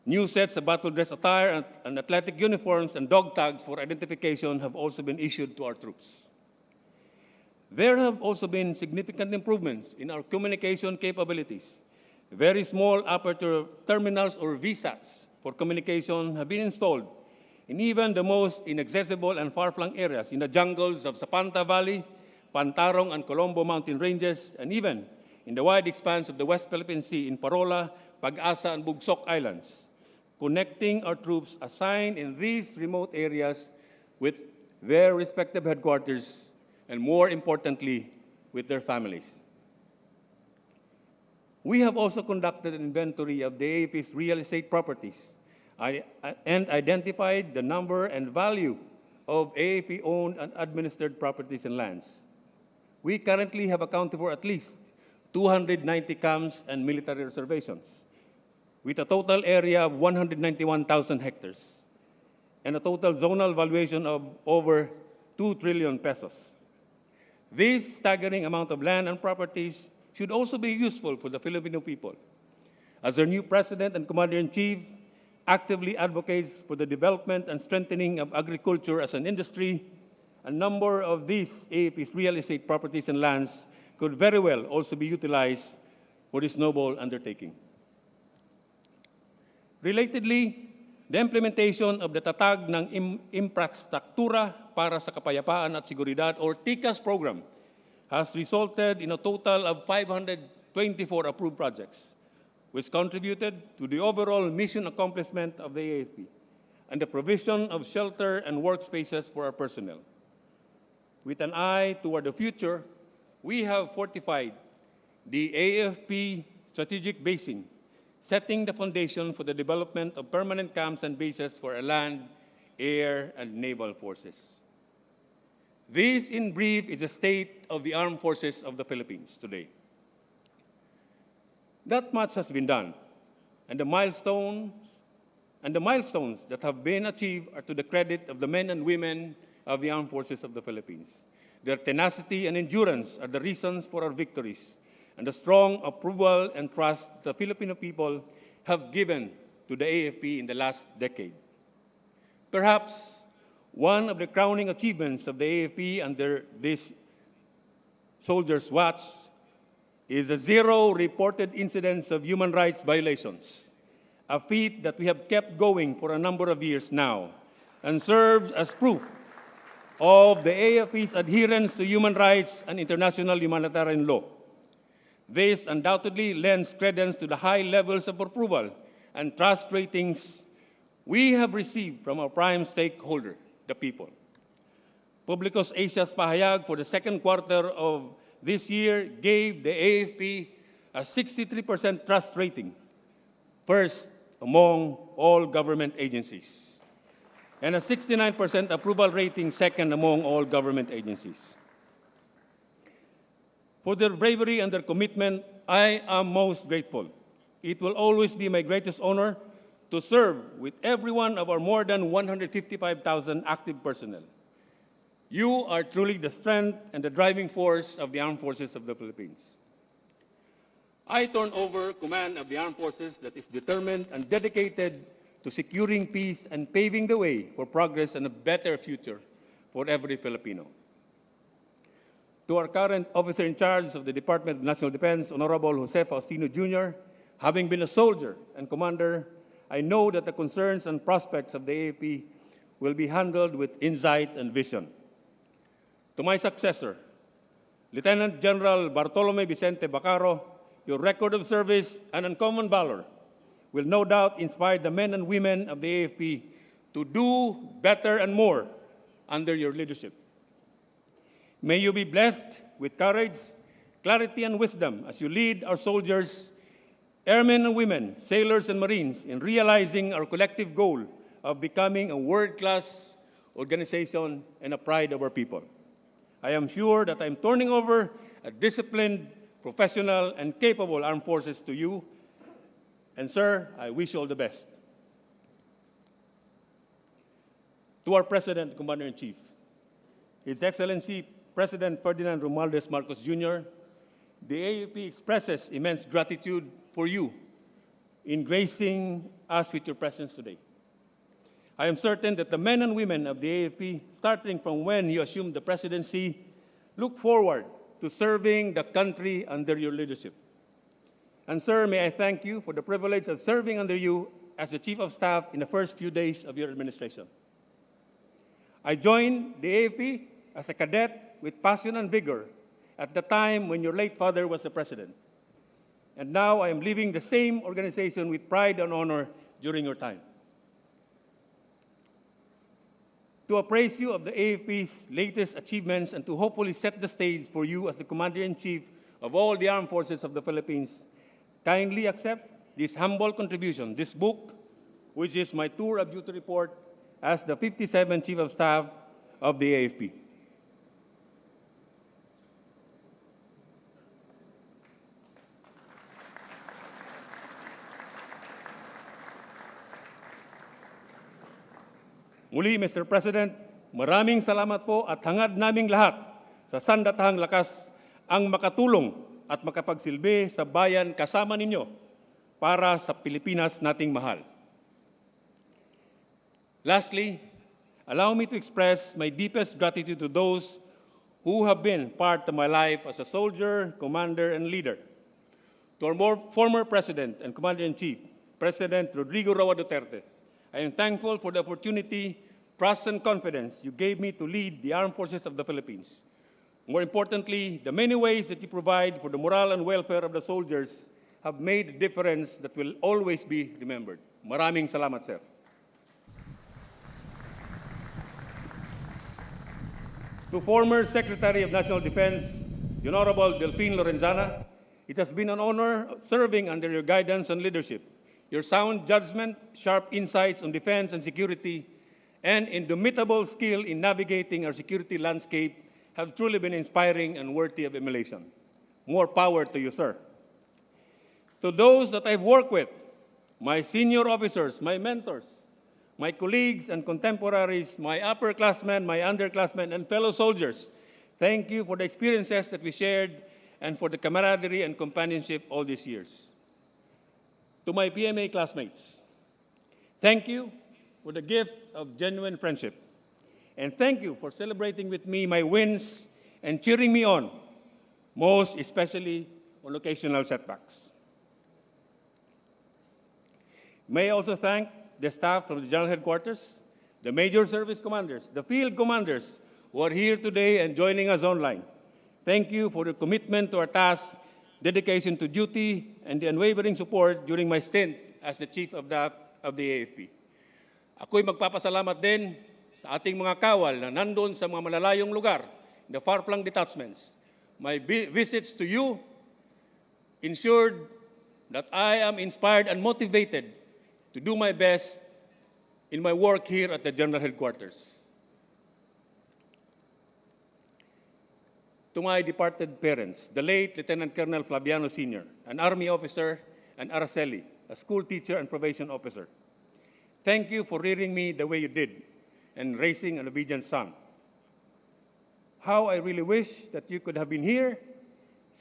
New sets of battle dress attire and athletic uniforms and dog tags for identification have also been issued to our troops. There have also been significant improvements in our communication capabilities. Very small aperture terminals or VSATs for communication have been installed in even the most inaccessible and far-flung areas in the jungles of Zapanta Valley, Pantarong and Colombo mountain ranges, and even in the wide expanse of the West Philippine Sea in Parola, Pag-asa, and Bugsok Islands, connecting our troops assigned in these remote areas with their respective headquarters, and more importantly, with their families. We have also conducted an inventory of the AFP's real estate properties and identified the number and value of AFP-owned and administered properties and lands. We currently have accounted for at least 290 camps and military reservations, with a total area of 191,000 hectares and a total zonal valuation of over 2 trillion pesos. This staggering amount of land and properties should also be useful for the Filipino people. As our new President and Commander-in-Chief actively advocates for the development and strengthening of agriculture as an industry, a number of these AFP's real estate properties and lands could very well also be utilized for this noble undertaking. Relatedly, the implementation of the Tatag ng Infrastruktura para sa Kapayapaan at Seguridad or TICAS program has resulted in a total of 524 approved projects, which contributed to the overall mission accomplishment of the AFP and the provision of shelter and workspaces for our personnel. With an eye toward the future, we have fortified the AFP strategic basing, setting the foundation for the development of permanent camps and bases for our land, air, and naval forces. This, in brief, is the state of the armed forces of the Philippines today. That much has been done, and the milestones that have been achieved are to the credit of the men and women of the armed forces of the Philippines. Their tenacity and endurance are the reasons for our victories, and the strong approval and trust the Filipino people have given to the AFP in the last decade. Perhaps one of the crowning achievements of the AFP under this soldiers' watch is the zero reported incidents of human rights violations, a feat that we have kept going for a number of years now and serves as proof of the AFP's adherence to human rights and international humanitarian law. This undoubtedly lends credence to the high levels of approval and trust ratings we have received from our prime stakeholder, the people. Publicos Asia's pahayag for the second quarter of this year gave the AFP a 63% trust rating, first among all government agencies, and a 69% approval rating, second among all government agencies. For their bravery and their commitment, I am most grateful. It will always be my greatest honor to serve with every one of our more than 155,000 active personnel. You are truly the strength and the driving force of the armed forces of the Philippines. I turn over command of the armed forces that is determined and dedicated to securing peace and paving the way for progress and a better future for every Filipino. To our current officer in charge of the Department of National Defense, Honorable Jose Faustino Jr., having been a soldier and commander, I know that the concerns and prospects of the AFP will be handled with insight and vision. To my successor, Lieutenant General Bartolome Vicente Bacaro, your record of service and uncommon valor will no doubt inspire the men and women of the AFP to do better and more under your leadership. May you be blessed with courage, clarity, and wisdom as you lead our soldiers, airmen and women, sailors and Marines in realizing our collective goal of becoming a world-class organization and a pride of our people. I am sure that I am turning over a disciplined, professional, and capable armed forces to you. And sir, I wish you all the best. To our President, Commander-in-Chief, His Excellency President Ferdinand Romualdez Marcos Jr., the AFP expresses immense gratitude for you in gracing us with your presence today. I am certain that the men and women of the AFP, starting from when you assumed the presidency, look forward to serving the country under your leadership. And sir, may I thank you for the privilege of serving under you as the Chief of Staff in the first few days of your administration. I joined the AFP as a cadet with passion and vigor at the time when your late father was the president. And now I am leaving the same organization with pride and honor during your time. To appraise you of the AFP's latest achievements and to hopefully set the stage for you as the Commander-in-Chief of all the armed forces of the Philippines, kindly accept this humble contribution, this book, which is my tour of duty report as the 57th Chief of Staff of the AFP. Muli, Mr. President, maraming salamat po at hangad naming lahat sa sandatahang lakas ang makatulong at makapagsilbi sa bayan kasama ninyo para sa Pilipinas nating mahal. Lastly, allow me to express my deepest gratitude to those who have been part of my life as a soldier, commander, and leader. To our former President and Commander-in-Chief, President Rodrigo Roa Duterte, I am thankful for the opportunity, trust, and confidence you gave me to lead the armed forces of the Philippines. More importantly, the many ways that you provide for the morale and welfare of the soldiers have made a difference that will always be remembered. Maraming salamat, sir. To former Secretary of National Defense, the Honorable Delphine Lorenzana, It has been an honor serving under your guidance and leadership. Your sound judgment, sharp insights on defense and security, and indomitable skill in navigating our security landscape have truly been inspiring and worthy of emulation. More power to you, sir. To those that I've worked with, my senior officers, my mentors, my colleagues and contemporaries, my upperclassmen, my underclassmen, and fellow soldiers, thank you for the experiences that we shared and for the camaraderie and companionship all these years. To my PMA classmates, thank you for the gift of genuine friendship. And thank you for celebrating with me my wins and cheering me on, most especially on occasional setbacks. May I also thank the staff from the General Headquarters, the major service commanders, the field commanders who are here today and joining us online. Thank you for your commitment to our task, dedication to duty, and the unwavering support during my stint as the Chief of the AFP. Ako'y magpapasalamat din sa ating mga kawal na nandun sa mga malalayong lugar, the far-flung detachments. My visits to you ensured that I am inspired and motivated to do my best in my work here at the General Headquarters. To my departed parents, the late Lieutenant Colonel Flaviano Sr., an Army officer, and Araceli, a school teacher and probation officer. Thank you for rearing me the way you did and raising an obedient son. How I really wish that you could have been here,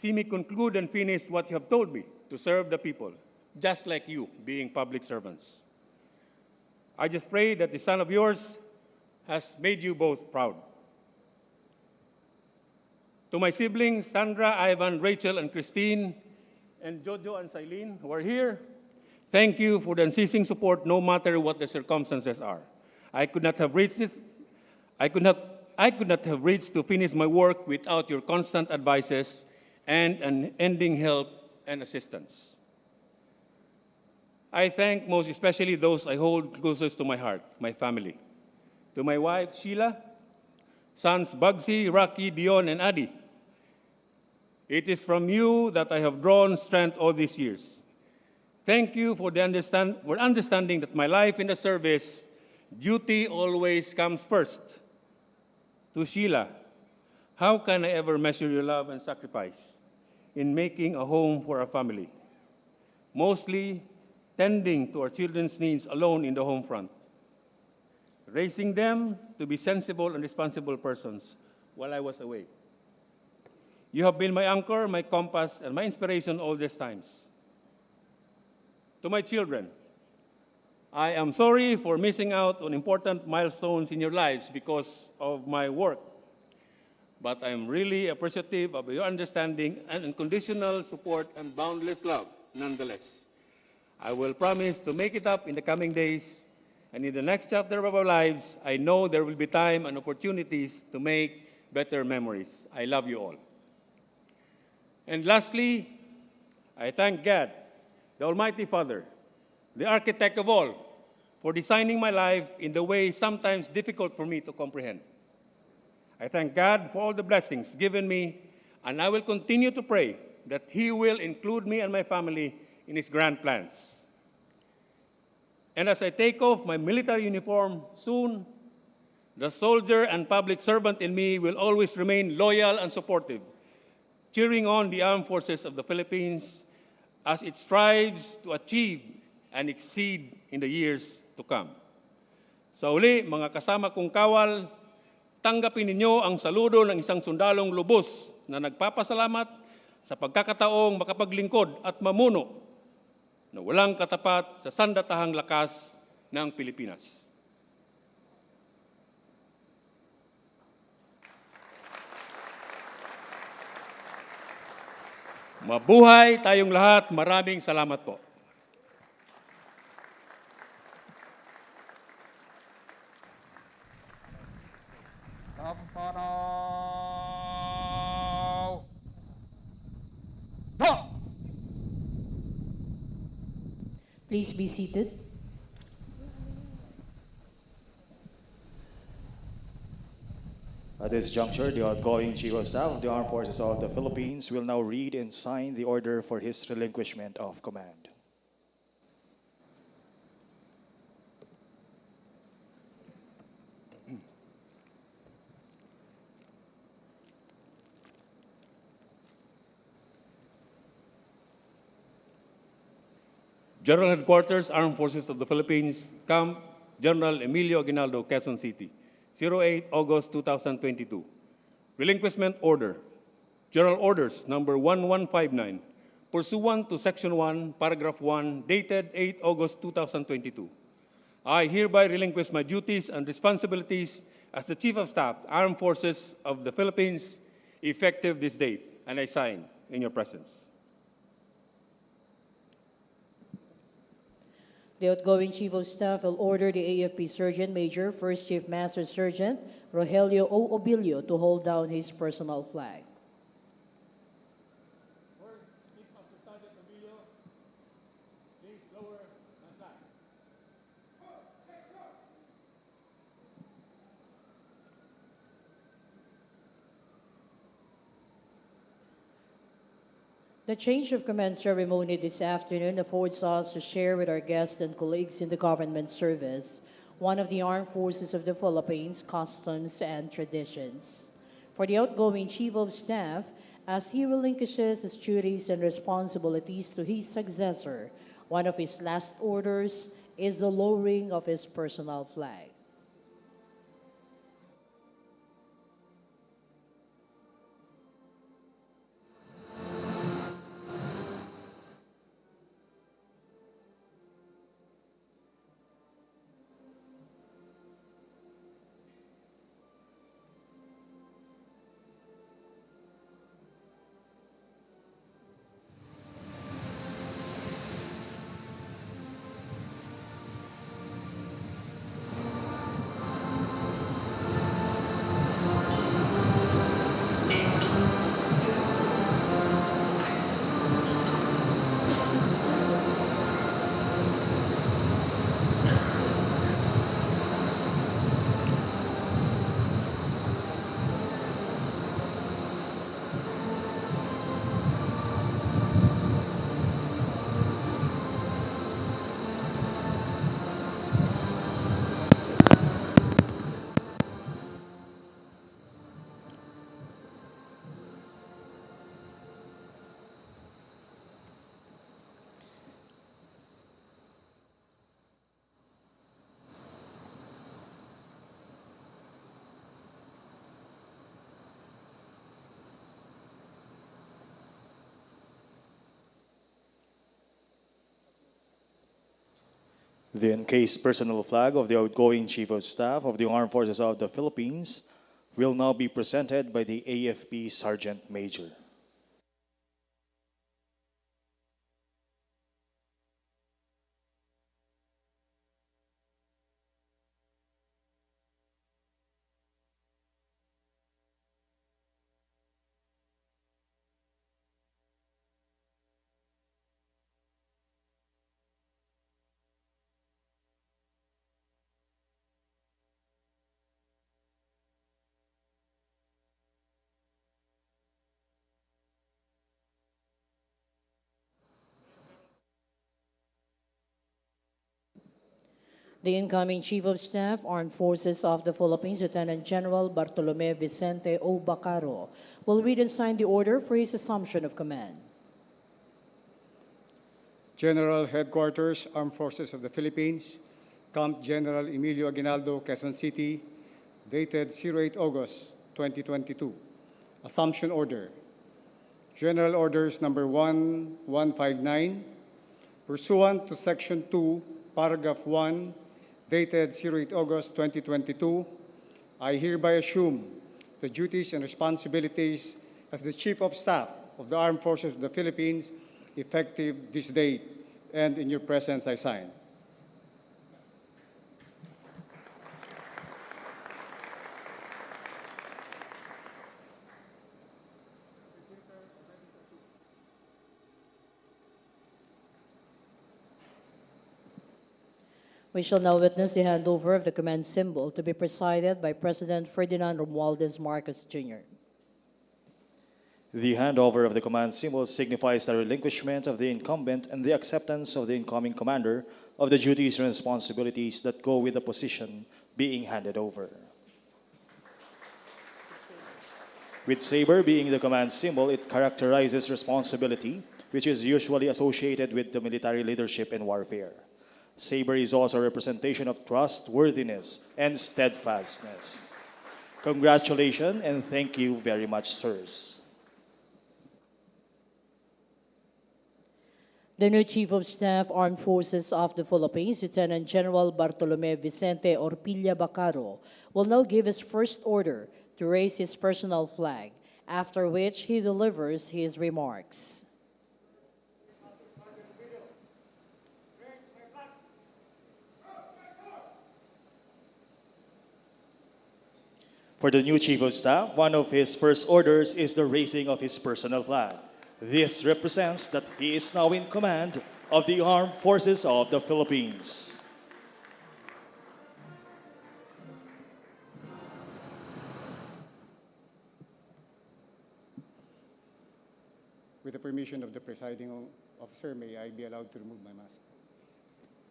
see me conclude and finish what you have told me to serve the people, just like you being public servants. I just pray that the son of yours has made you both proud. To my siblings, Sandra, Ivan, Rachel, and Christine, and Jojo and Silene, who are here, thank you for the unceasing support no matter what the circumstances are. I could not have reached to finish my work without your constant advices and unending help and assistance. I thank most especially those I hold closest to my heart, my family. To my wife, Sheila, sons Bugsy, Rocky, Dion, and Adi. It is from you that I have drawn strength all these years. Thank you for understanding that my life in the service, duty always comes first. To Sheila, how can I ever measure your love and sacrifice in making a home for our family? Mostly tending to our children's needs alone in the home front. Raising them to be sensible and responsible persons while I was away. You have been my anchor, my compass, and my inspiration all these times. To my children, I am sorry for missing out on important milestones in your lives because of my work. But I am really appreciative of your understanding and unconditional support and boundless love nonetheless. I will promise to make it up in the coming days, and in the next chapter of our lives, I know there will be time and opportunities to make better memories. I love you all. And lastly, I thank God, the Almighty Father, the architect of all, for designing my life in the way sometimes difficult for me to comprehend. I thank God for all the blessings given me, and I will continue to pray that He will include me and my family in His grand plans. And as I take off my military uniform soon, the soldier and public servant in me will always remain loyal and supportive, cheering on the armed forces of the Philippines as it strives to achieve and exceed in the years to come. Sa uli, mga kasama kong kawal, tanggapin ninyo ang saludo ng isang sundalong lubos na nagpapasalamat sa pagkakataong makapaglingkod at mamuno na walang katapat sa sandatahang lakas ng Pilipinas. Mabuhay tayong lahat. Maraming salamat po. Sampanaw! No! Please be seated. At this this juncture, the outgoing Chief of Staff of the Armed Forces of the Philippines will now read and sign the order for his relinquishment of command. General Headquarters, Armed Forces of the Philippines, Camp General Emilio Aguinaldo, Quezon City, 08 August 2022. Relinquishment Order. General Orders number 1159, pursuant to Section 1, Paragraph 1, dated 8 August 2022. I hereby relinquish my duties and responsibilities as the Chief of Staff, Armed Forces of the Philippines, effective this date, and I sign in your presence. The outgoing Chief of Staff will order the AFP Sergeant Major, First Chief Master Sergeant Rogelio O. Obilio to hold down his personal flag. The change of command ceremony this afternoon affords us to share with our guests and colleagues in the government service one of the armed forces of the Philippines' customs and traditions. For the outgoing Chief of Staff, as he relinquishes his duties and responsibilities to his successor, one of his last orders is the lowering of his personal flag. The encased personal flag of the outgoing Chief of Staff of the Armed Forces of the Philippines will now be presented by the AFP Sergeant Major. The incoming Chief of Staff, Armed Forces of the Philippines, Lieutenant General Bartolome Vicente O. Bacaro, will read and sign the order for his assumption of command. General Headquarters, Armed Forces of the Philippines, Camp General Emilio Aguinaldo, Quezon City, dated 08 August 2022. Assumption Order. General Orders number 1159, pursuant to Section 2, Paragraph 1, dated 08 August 2022, I hereby assume the duties and responsibilities as the Chief of Staff of the Armed Forces of the Philippines, effective this date, and in your presence I sign. We shall now witness the handover of the command symbol to be presided by President Ferdinand Romualdez Marcos Jr. The handover of the command symbol signifies the relinquishment of the incumbent and the acceptance of the incoming commander of the duties and responsibilities that go with the position being handed over. With saber being the command symbol, it characterizes responsibility, which is usually associated with the military leadership in warfare. Saber is also a representation of trustworthiness and steadfastness. Congratulations and thank you very much, sirs. The new Chief of Staff, Armed Forces of the Philippines, Lieutenant General Bartolome Vicente Orpilla Bacaro, will now give his first order to raise his personal flag, after which he delivers his remarks. For the new Chief of Staff, one of his first orders is the raising of his personal flag. This represents that he is now in command of the Armed Forces of the Philippines. With the permission of the presiding officer, may I be allowed to remove my mask?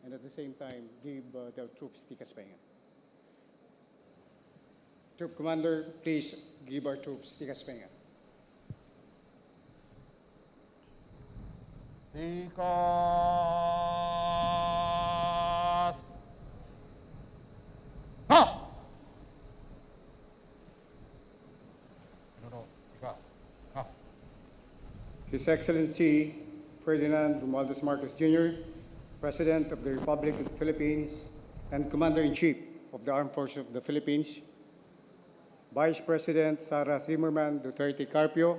And at the same time, give the troops tikas pahinga. Troop Commander, please give our troops tikas pahinga. Tikas! Ha! No, tikas. Ha! His Excellency Ferdinand Romualdez Marcos Jr., President of the Republic of the Philippines and Commander-in-Chief of the Armed Forces of the Philippines, Vice President Sara Zimmerman Duterte Carpio,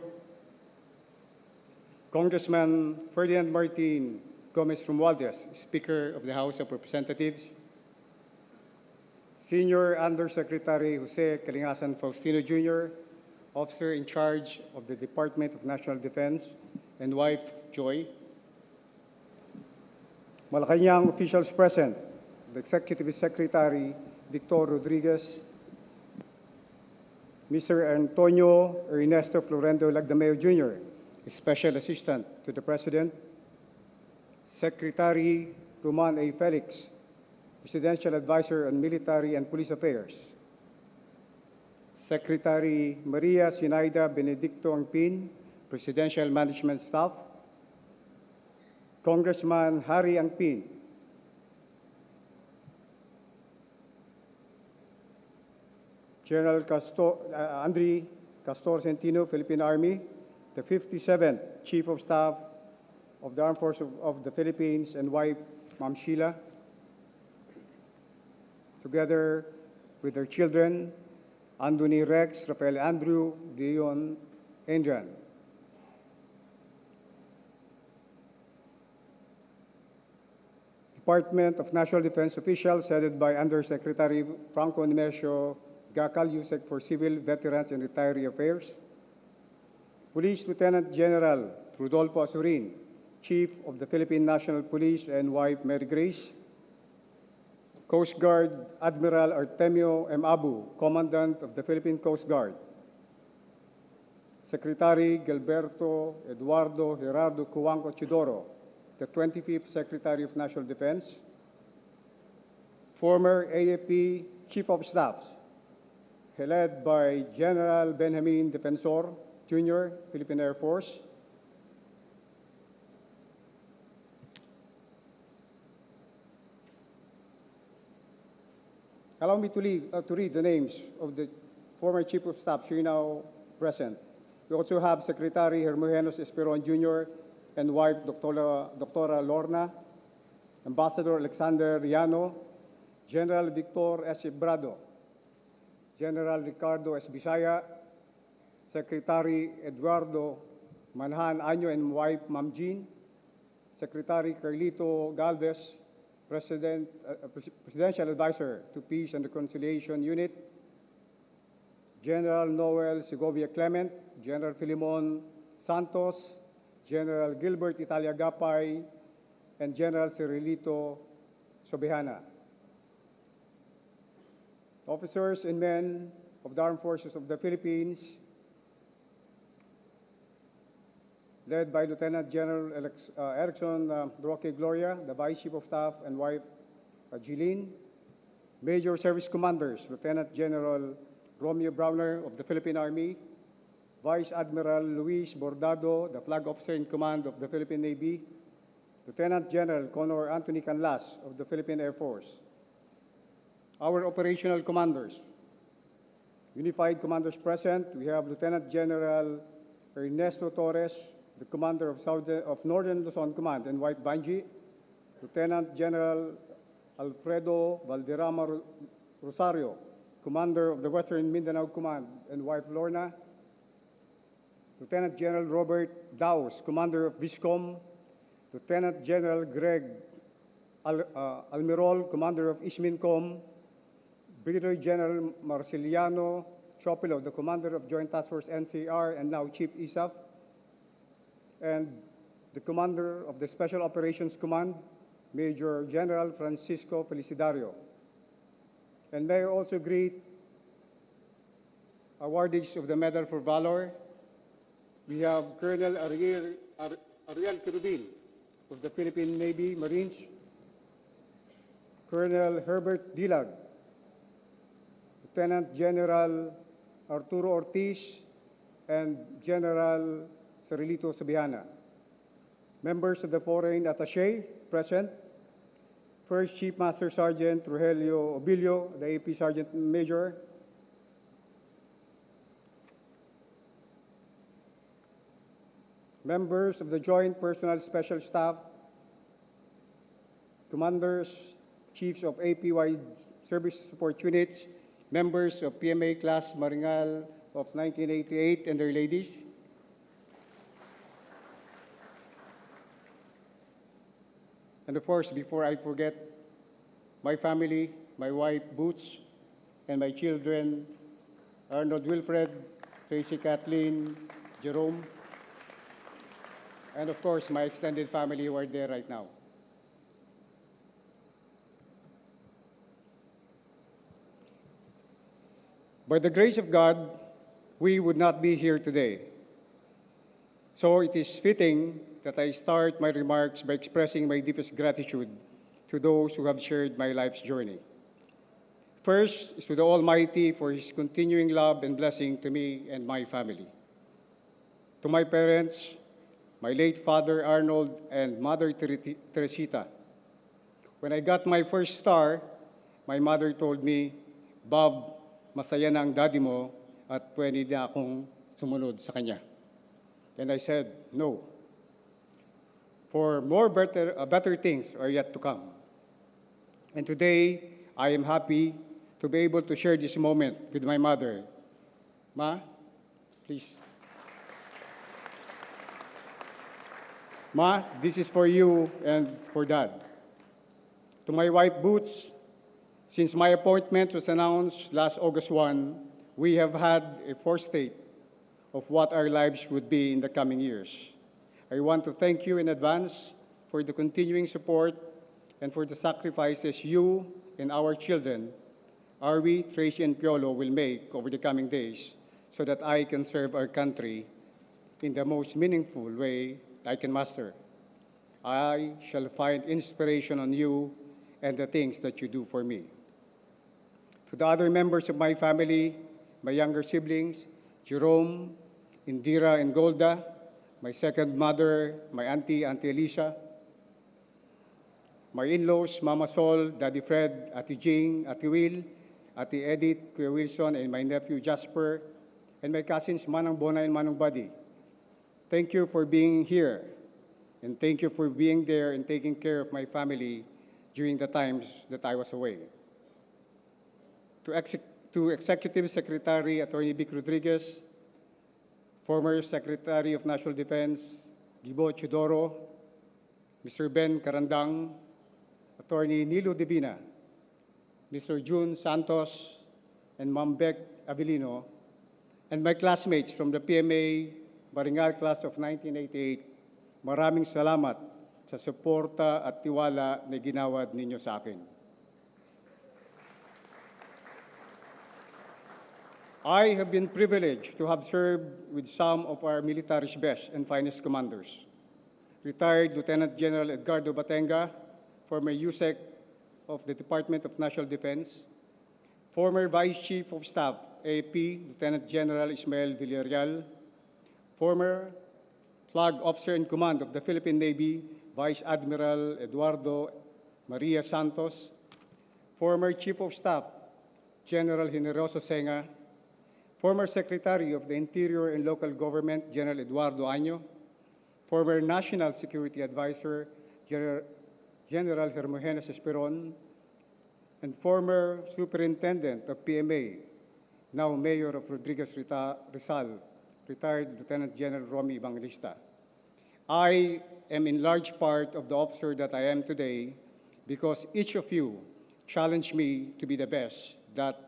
Congressman Ferdinand Martin Gomez Romualdez, Speaker of the House of Representatives, Senior Undersecretary Jose Kalingasan Faustino Jr., Officer in charge of the Department of National Defense, and wife Joy, Malacanang officials present, the Executive Secretary Victor Rodriguez, Mr. Antonio Ernesto Florendo Lagdameo Jr., Special Assistant to the President, Secretary Roman A. Felix, Presidential Advisor on Military and Police Affairs, Secretary Maria Sinaida Benedicto Angpin, Presidential Management Staff, Congressman Harry Angpin, General Andre Castor Centino, Philippine Army, the 57th Chief of Staff of the Armed Forces of the Philippines, and wife, Ma'am Sheila, together with their children, Anthony Rex, Rafael Andrew, Dion, Adrian. Department of National Defense officials headed by Undersecretary Franco Nemesio Gacal, USEC for Civil, Veterans, and Retiree Affairs, Police Lieutenant General Rodolfo Azurin, Chief of the Philippine National Police, and wife Mary Grace, Coast Guard Admiral Artemio M. Abu, Commandant of the Philippine Coast Guard, Secretary Gilberto Eduardo Gerardo Cuanco Chidoro, the 25th Secretary of National Defense, former AFP Chief of Staffs, led by General Benjamin Defensor, Jr., Philippine Air Force, allow me to read the names of the former Chief of Staff here now present. We also have Secretary Hermogenes Esperon, Jr., and wife, Doctora Lorna, Ambassador Alexander Riano, General Victor S. Brado, General Ricardo S. Bisaya, Secretary Eduardo Manhan Año and wife, Ma'am Jean, Secretary Carlito Galvez, Presidential Advisor to Peace and Reconciliation Unit, General Noel Segovia Clement, General Filimon Santos, General Gilbert Italia Gapay, and General Cirilito Sobihana. officers and men of the Armed Forces of the Philippines, led by Lieutenant General Erickson Roque Gloria, the Vice Chief of Staff, and wife Jeline, Major Service Commanders, Lieutenant General Romeo Browner of the Philippine Army, Vice Admiral Luis Bordado, the Flag Officer in Command of the Philippine Navy, Lieutenant General Conor Anthony Canlas of the Philippine Air Force. Our operational commanders, unified commanders present, we have Lieutenant General Ernesto Torres, the Commander of Northern Luzon Command, and wife Banji, Lieutenant General Alfredo Valderrama Rosario, Commander of the Western Mindanao Command, and wife Lorna, Lieutenant General Robert Daos, Commander of Viscom, Lieutenant General Greg Almirol, Commander of Ismincom, Brigadier General Marceliano Chopilo, the Commander of Joint Task Force NCR and now Chief ISAF, and the Commander of the Special Operations Command, Major General Francisco Felicidario. And may I also greet awardees of the Medal for Valor. We have Colonel Ariel Quirubin of the Philippine Navy Marines, Colonel Herbert Dilag, Lieutenant General Arturo Ortiz, and General Cirilito Sabiana. Members of the Foreign Attaché present, First Chief Master Sergeant Rogelio Obilio, the AP Sergeant Major, members of the Joint Personnel Special Staff, commanders, chiefs of APY Service Support Units, members of PMA Class Maringal of 1988 and their ladies, and of course, before I forget, my family, my wife Boots, and my children, Arnold Wilfred, Tracy Kathleen, Jerome, and of course, my extended family who are there right now. By the grace of God, we would not be here today. So it is fitting that I start my remarks by expressing my deepest gratitude to those who have shared my life's journey. First is to the Almighty for His continuing love and blessing to me and my family. To my parents, my late father Arnold and mother Teresita. When I got my first star, my mother told me, "Bob, masaya na ang daddy mo at pwede na akong sumunod sa kanya." And I said, "No. For better things are yet to come." And today, I am happy to be able to share this moment with my mother. Ma, please. Ma, this is for you and for Dad. To my wife, Boots, since my appointment was announced last August 1, we have had a foresight of what our lives would be in the coming years. I want to thank you in advance for the continuing support and for the sacrifices you and our children, Arwie, Tracy, and Piolo, will make over the coming days so that I can serve our country in the most meaningful way I can master. I shall find inspiration on you and the things that you do for me. To the other members of my family, my younger siblings, Jerome, Indira, and Golda, my second mother, my Auntie Alicia, my in-laws, Mama Sol, Daddy Fred, Ate Jing, Ate Will, Ate Edith, Kuya Wilson, and my nephew Jasper, and my cousins Manang Bona and Manong Buddy. Thank you for being here, and thank you for being there and taking care of my family during the times that I was away. To Executive Secretary Attorney Vic Rodriguez, former Secretary of National Defense Gibo Chidoro, Mr. Ben Carandang, Attorney Nilo Divina, Mr. June Santos, and Ma'am Beck Avelino, and my classmates from the PMA Maringal Class of 1988, maraming salamat sa suporta at tiwala na ginawad ninyo sa akin. I have been privileged to have served with some of our military's best and finest commanders. Retired Lieutenant General Edgardo Batenga, former USEC of the Department of National Defense, former Vice Chief of Staff, AP, Lieutenant General Ismael Villarreal, former Flag Officer in Command of the Philippine Navy, Vice Admiral Eduardo Maria Santos, former Chief of Staff, General Generoso Senga, former Secretary of the Interior and Local Government, General Eduardo Año, former National Security Advisor, General Hermogenes Esperon, and former Superintendent of PMA, now Mayor of Rodriguez Rizal, retired Lieutenant General Romy Evangelista. I am in large part of the officer that I am today because each of you challenged me to be the best that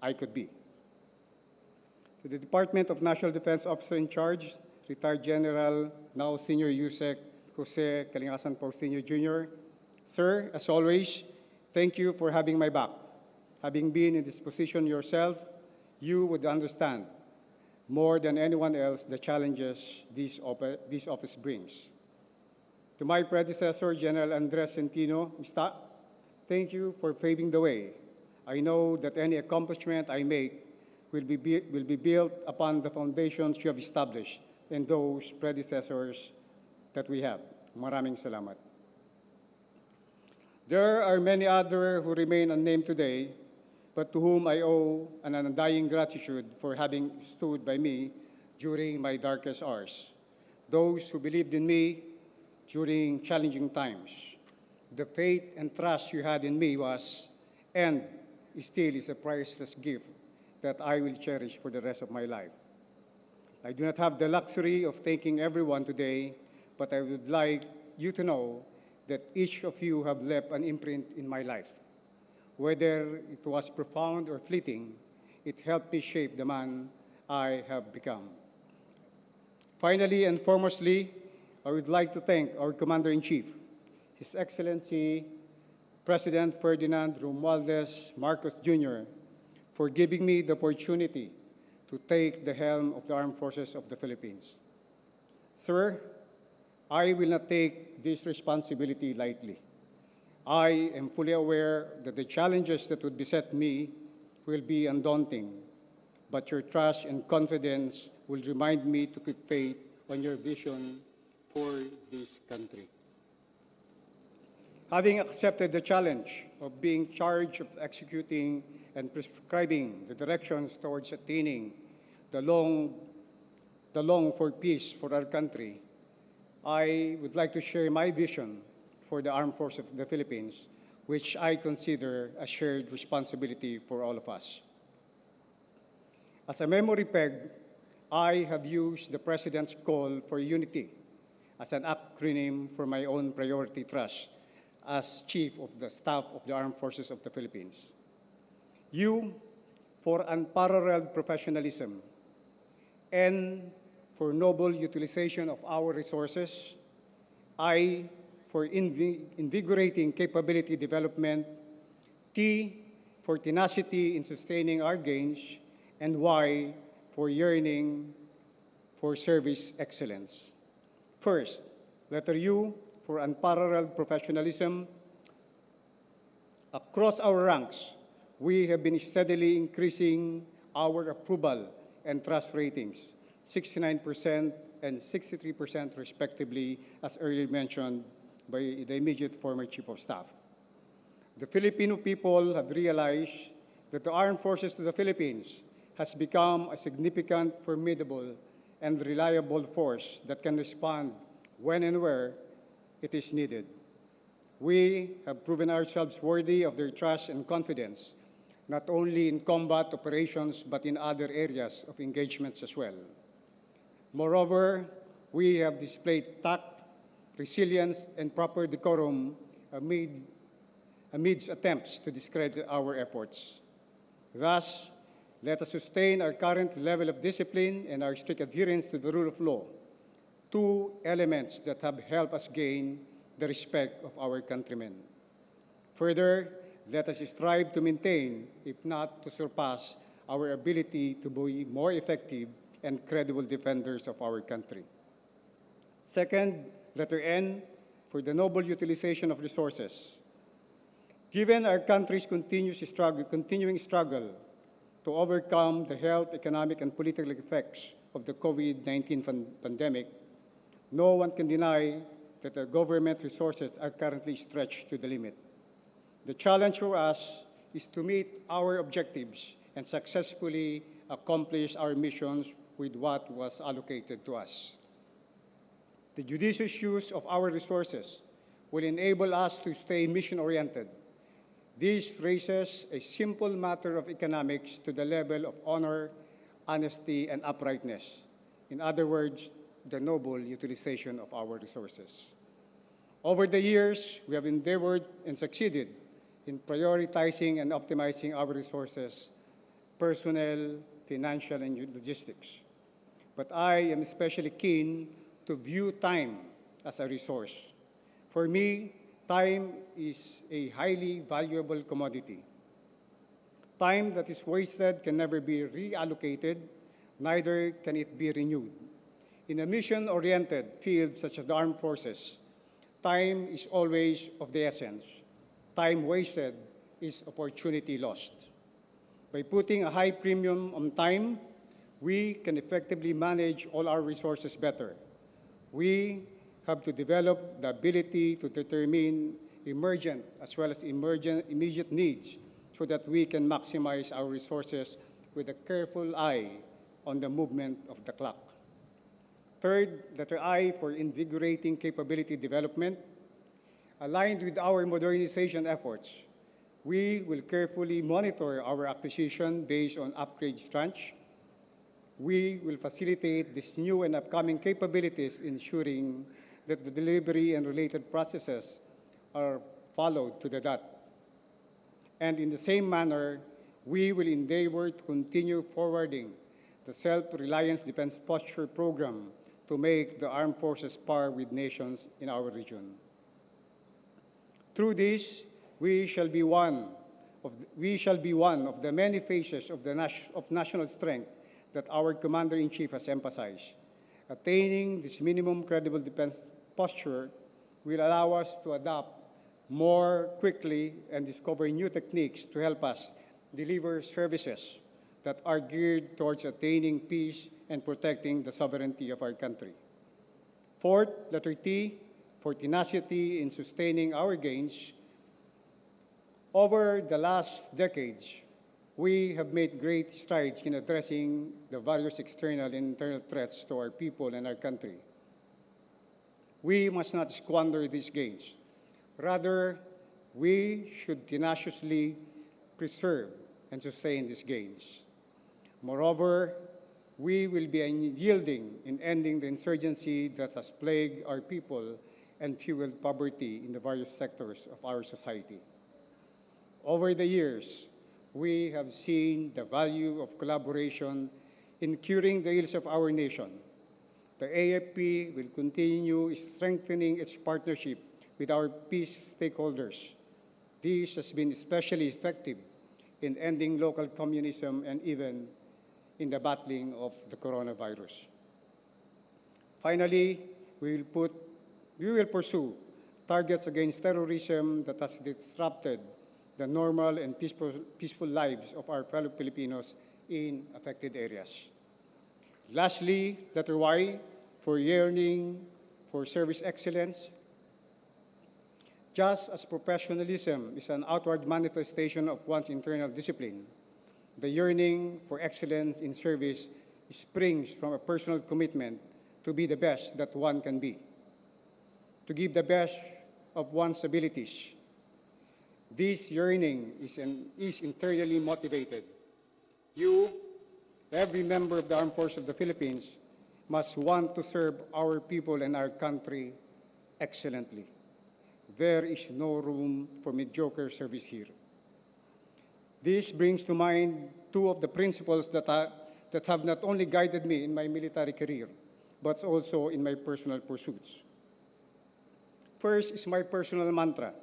I could be. To the Department of National Defense Officer in Charge, retired General, now Senior USEC, Jose Kalingasan Paustinio Jr. Sir, as always, thank you for having my back. Having been in this position yourself, you would understand more than anyone else the challenges this office brings. To my predecessor, General Andres Centino, Mista, thank you for paving the way. I know that any accomplishment I make will be built upon the foundations you have established and those predecessors that we have. Maraming salamat. There are many others who remain unnamed today, but to whom I owe an undying gratitude for having stood by me during my darkest hours. Those who believed in me during challenging times. The faith and trust you had in me was, and still is, a priceless gift that I will cherish for the rest of my life. I do not have the luxury of thanking everyone today, but I would like you to know that each of you have left an imprint in my life. Whether it was profound or fleeting, it helped me shape the man I have become. Finally and foremostly, I would like to thank our Commander-in-Chief, His Excellency President Ferdinand Romualdez Marcos Jr., for giving me the opportunity to take the helm of the Armed Forces of the Philippines. Sir, I will not take this responsibility lightly. I am fully aware that the challenges that would beset me will be undaunting, but your trust and confidence will remind me to keep faith on your vision for this country. Having accepted the challenge of being charged of executing and prescribing the directions towards attaining the long for peace for our country, I would like to share my vision for the Armed Forces of the Philippines, which I consider a shared responsibility for all of us. As a memory peg, I have used the President's call for unity as an acronym for my own priority thrust as Chief of the Staff of the Armed Forces of the Philippines. U, for unparalleled professionalism, N, for noble utilization of our resources, I, for invigorating capability development, T, for tenacity in sustaining our gains, and Y, for yearning for service excellence. First, letter U, for unparalleled professionalism. Across our ranks, we have been steadily increasing our approval and trust ratings, 69% and 63% respectively, as earlier mentioned by the immediate former Chief of Staff. The Filipino people have realized that the Armed Forces of the Philippines has become a significant, formidable, and reliable force that can respond when and where it is needed. We have proven ourselves worthy of their trust and confidence, not only in combat operations, but in other areas of engagements as well. Moreover, we have displayed tact, resilience, and proper decorum amidst attempts to discredit our efforts. Thus, let us sustain our current level of discipline and our strict adherence to the rule of law, two elements that have helped us gain the respect of our countrymen. Further, let us strive to maintain, if not to surpass, our ability to be more effective and credible defenders of our country. Second, letter N, for the noble utilization of resources. Given our country's continuing struggle to overcome the health, economic, and political effects of the COVID-19 pandemic, no one can deny that the government resources are currently stretched to the limit. The challenge for us is to meet our objectives and successfully accomplish our missions with what was allocated to us. The judicious use of our resources will enable us to stay mission-oriented. This raises a simple matter of economics to the level of honor, honesty, and uprightness. In other words, the noble utilization of our resources. Over the years, we have endeavored and succeeded in prioritizing and optimizing our resources, personnel, financial, and logistics. But I am especially keen to view time as a resource. For me, time is a highly valuable commodity. Time that is wasted can never be reallocated, neither can it be renewed. In a mission-oriented field such as the armed forces, time is always of the essence. Time wasted is opportunity lost. By putting a high premium on time, we can effectively manage all our resources better. We have to develop the ability to determine emergent as well as immediate needs so that we can maximize our resources with a careful eye on the movement of the clock. Third, letter I, for invigorating capability development. Aligned with our modernization efforts, we will carefully monitor our acquisition based on upgrade tranche. We will facilitate these new and upcoming capabilities, ensuring that the delivery and related processes are followed to the dot. And in the same manner, we will endeavor to continue forwarding the Self-Reliance Defense Posture Program to make the armed forces par with nations in our region. Through this, we shall be one of the many phases of national strength that our Commander-in-Chief has emphasized. Attaining this minimum credible defense posture will allow us to adapt more quickly and discover new techniques to help us deliver services that are geared towards attaining peace and protecting the sovereignty of our country. Fourth, letter T, for tenacity in sustaining our gains. Over the last decades, we have made great strides in addressing the various external and internal threats to our people and our country. We must not squander these gains. Rather, we should tenaciously preserve and sustain these gains. Moreover, we will be unyielding in ending the insurgency that has plagued our people and fueled poverty in the various sectors of our society. Over the years, we have seen the value of collaboration in curing the ills of our nation. The AFP will continue strengthening its partnership with our peace stakeholders. This has been especially effective in ending local communism and even in the battling of the coronavirus. Finally, we will pursue targets against terrorism that has disrupted the normal and peaceful lives of our fellow Filipinos in affected areas. Lastly, letter Y, for yearning for service excellence. Just as professionalism is an outward manifestation of one's internal discipline, the yearning for excellence in service springs from a personal commitment to be the best that one can be, to give the best of one's abilities. This yearning is internally motivated. You, every member of the Armed Forces of the Philippines, must want to serve our people and our country excellently. There is no room for mediocre service here. This brings to mind two of the principles that have not only guided me in my military career, but also in my personal pursuits. First is my personal mantra: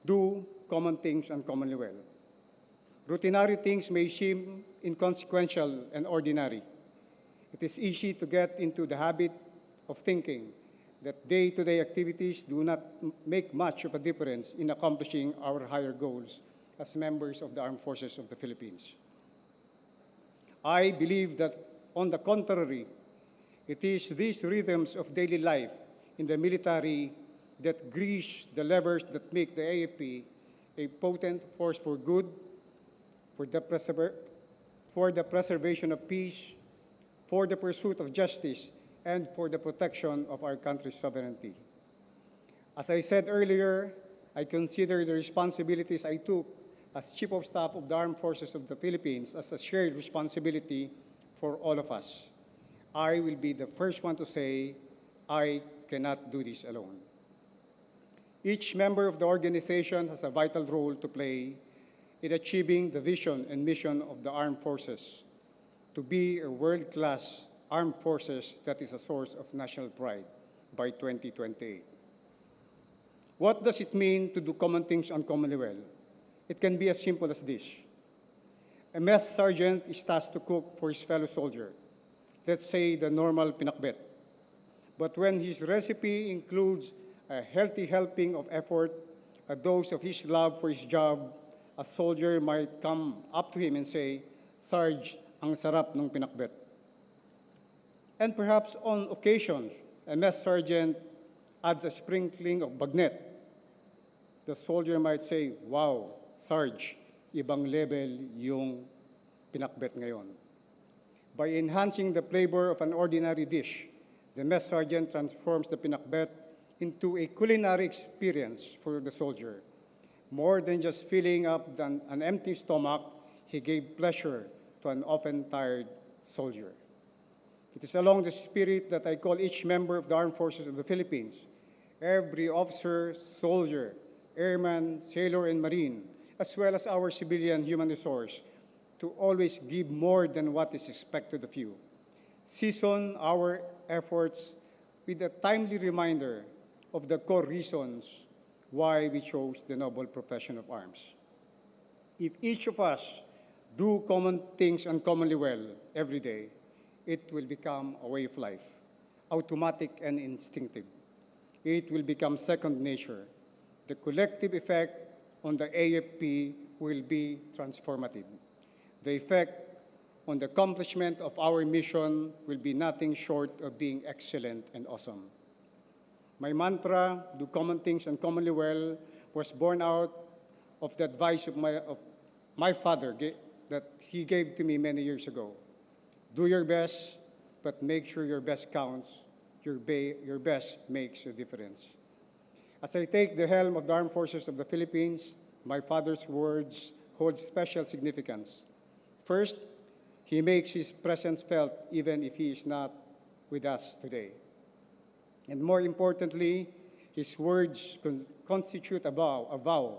do common things uncommonly well. Routinary things may seem inconsequential and ordinary. It is easy to get into the habit of thinking that day-to-day activities do not make much of a difference in accomplishing our higher goals as members of the Armed Forces of the Philippines. I believe that, on the contrary, it is these rhythms of daily life in the military that grease the levers that make the AFP a potent force for good, for the preservation of peace, for the pursuit of justice, and for the protection of our country's sovereignty. As I said earlier, I consider the responsibilities I took as Chief of Staff of the Armed Forces of the Philippines as a shared responsibility for all of us. I will be the first one to say, I cannot do this alone. Each member of the organization has a vital role to play in achieving the vision and mission of the armed forces to be a world-class armed forces that is a source of national pride by 2028. What does it mean to do common things uncommonly well? It can be as simple as this. A mess sergeant is tasked to cook for his fellow soldier, let's say the normal pinakbet. But when his recipe includes a healthy helping of effort, a dose of his love for his job, a soldier might come up to him and say, "Sarge, ang sarap ng pinakbet." And perhaps on occasions, a mess sergeant adds a sprinkling of bagnet. The soldier might say, "Wow, Sarge, ibang level yung pinakbet ngayon." By enhancing the flavor of an ordinary dish, the mess sergeant transforms the pinakbet into a culinary experience for the soldier. More than just filling up an empty stomach, he gave pleasure to an often tired soldier. It is along the spirit that I call each member of the Armed Forces of the Philippines, every officer, soldier, airman, sailor, and marine, as well as our civilian human resource, to always give more than what is expected of you. Season our efforts with a timely reminder of the core reasons why we chose the noble profession of arms. If each of us do common things uncommonly well every day, it will become a way of life, automatic and instinctive. It will become second nature. The collective effect on the AFP will be transformative. The effect on the accomplishment of our mission will be nothing short of being excellent and awesome. My mantra, do common things uncommonly well, was born out of the advice of my father that he gave to me many years ago. Do your best, but make sure your best counts. Your best makes a difference. As I take the helm of the Armed Forces of the Philippines, my father's words hold special significance. First, he makes his presence felt even if he is not with us today. And more importantly, his words constitute a vow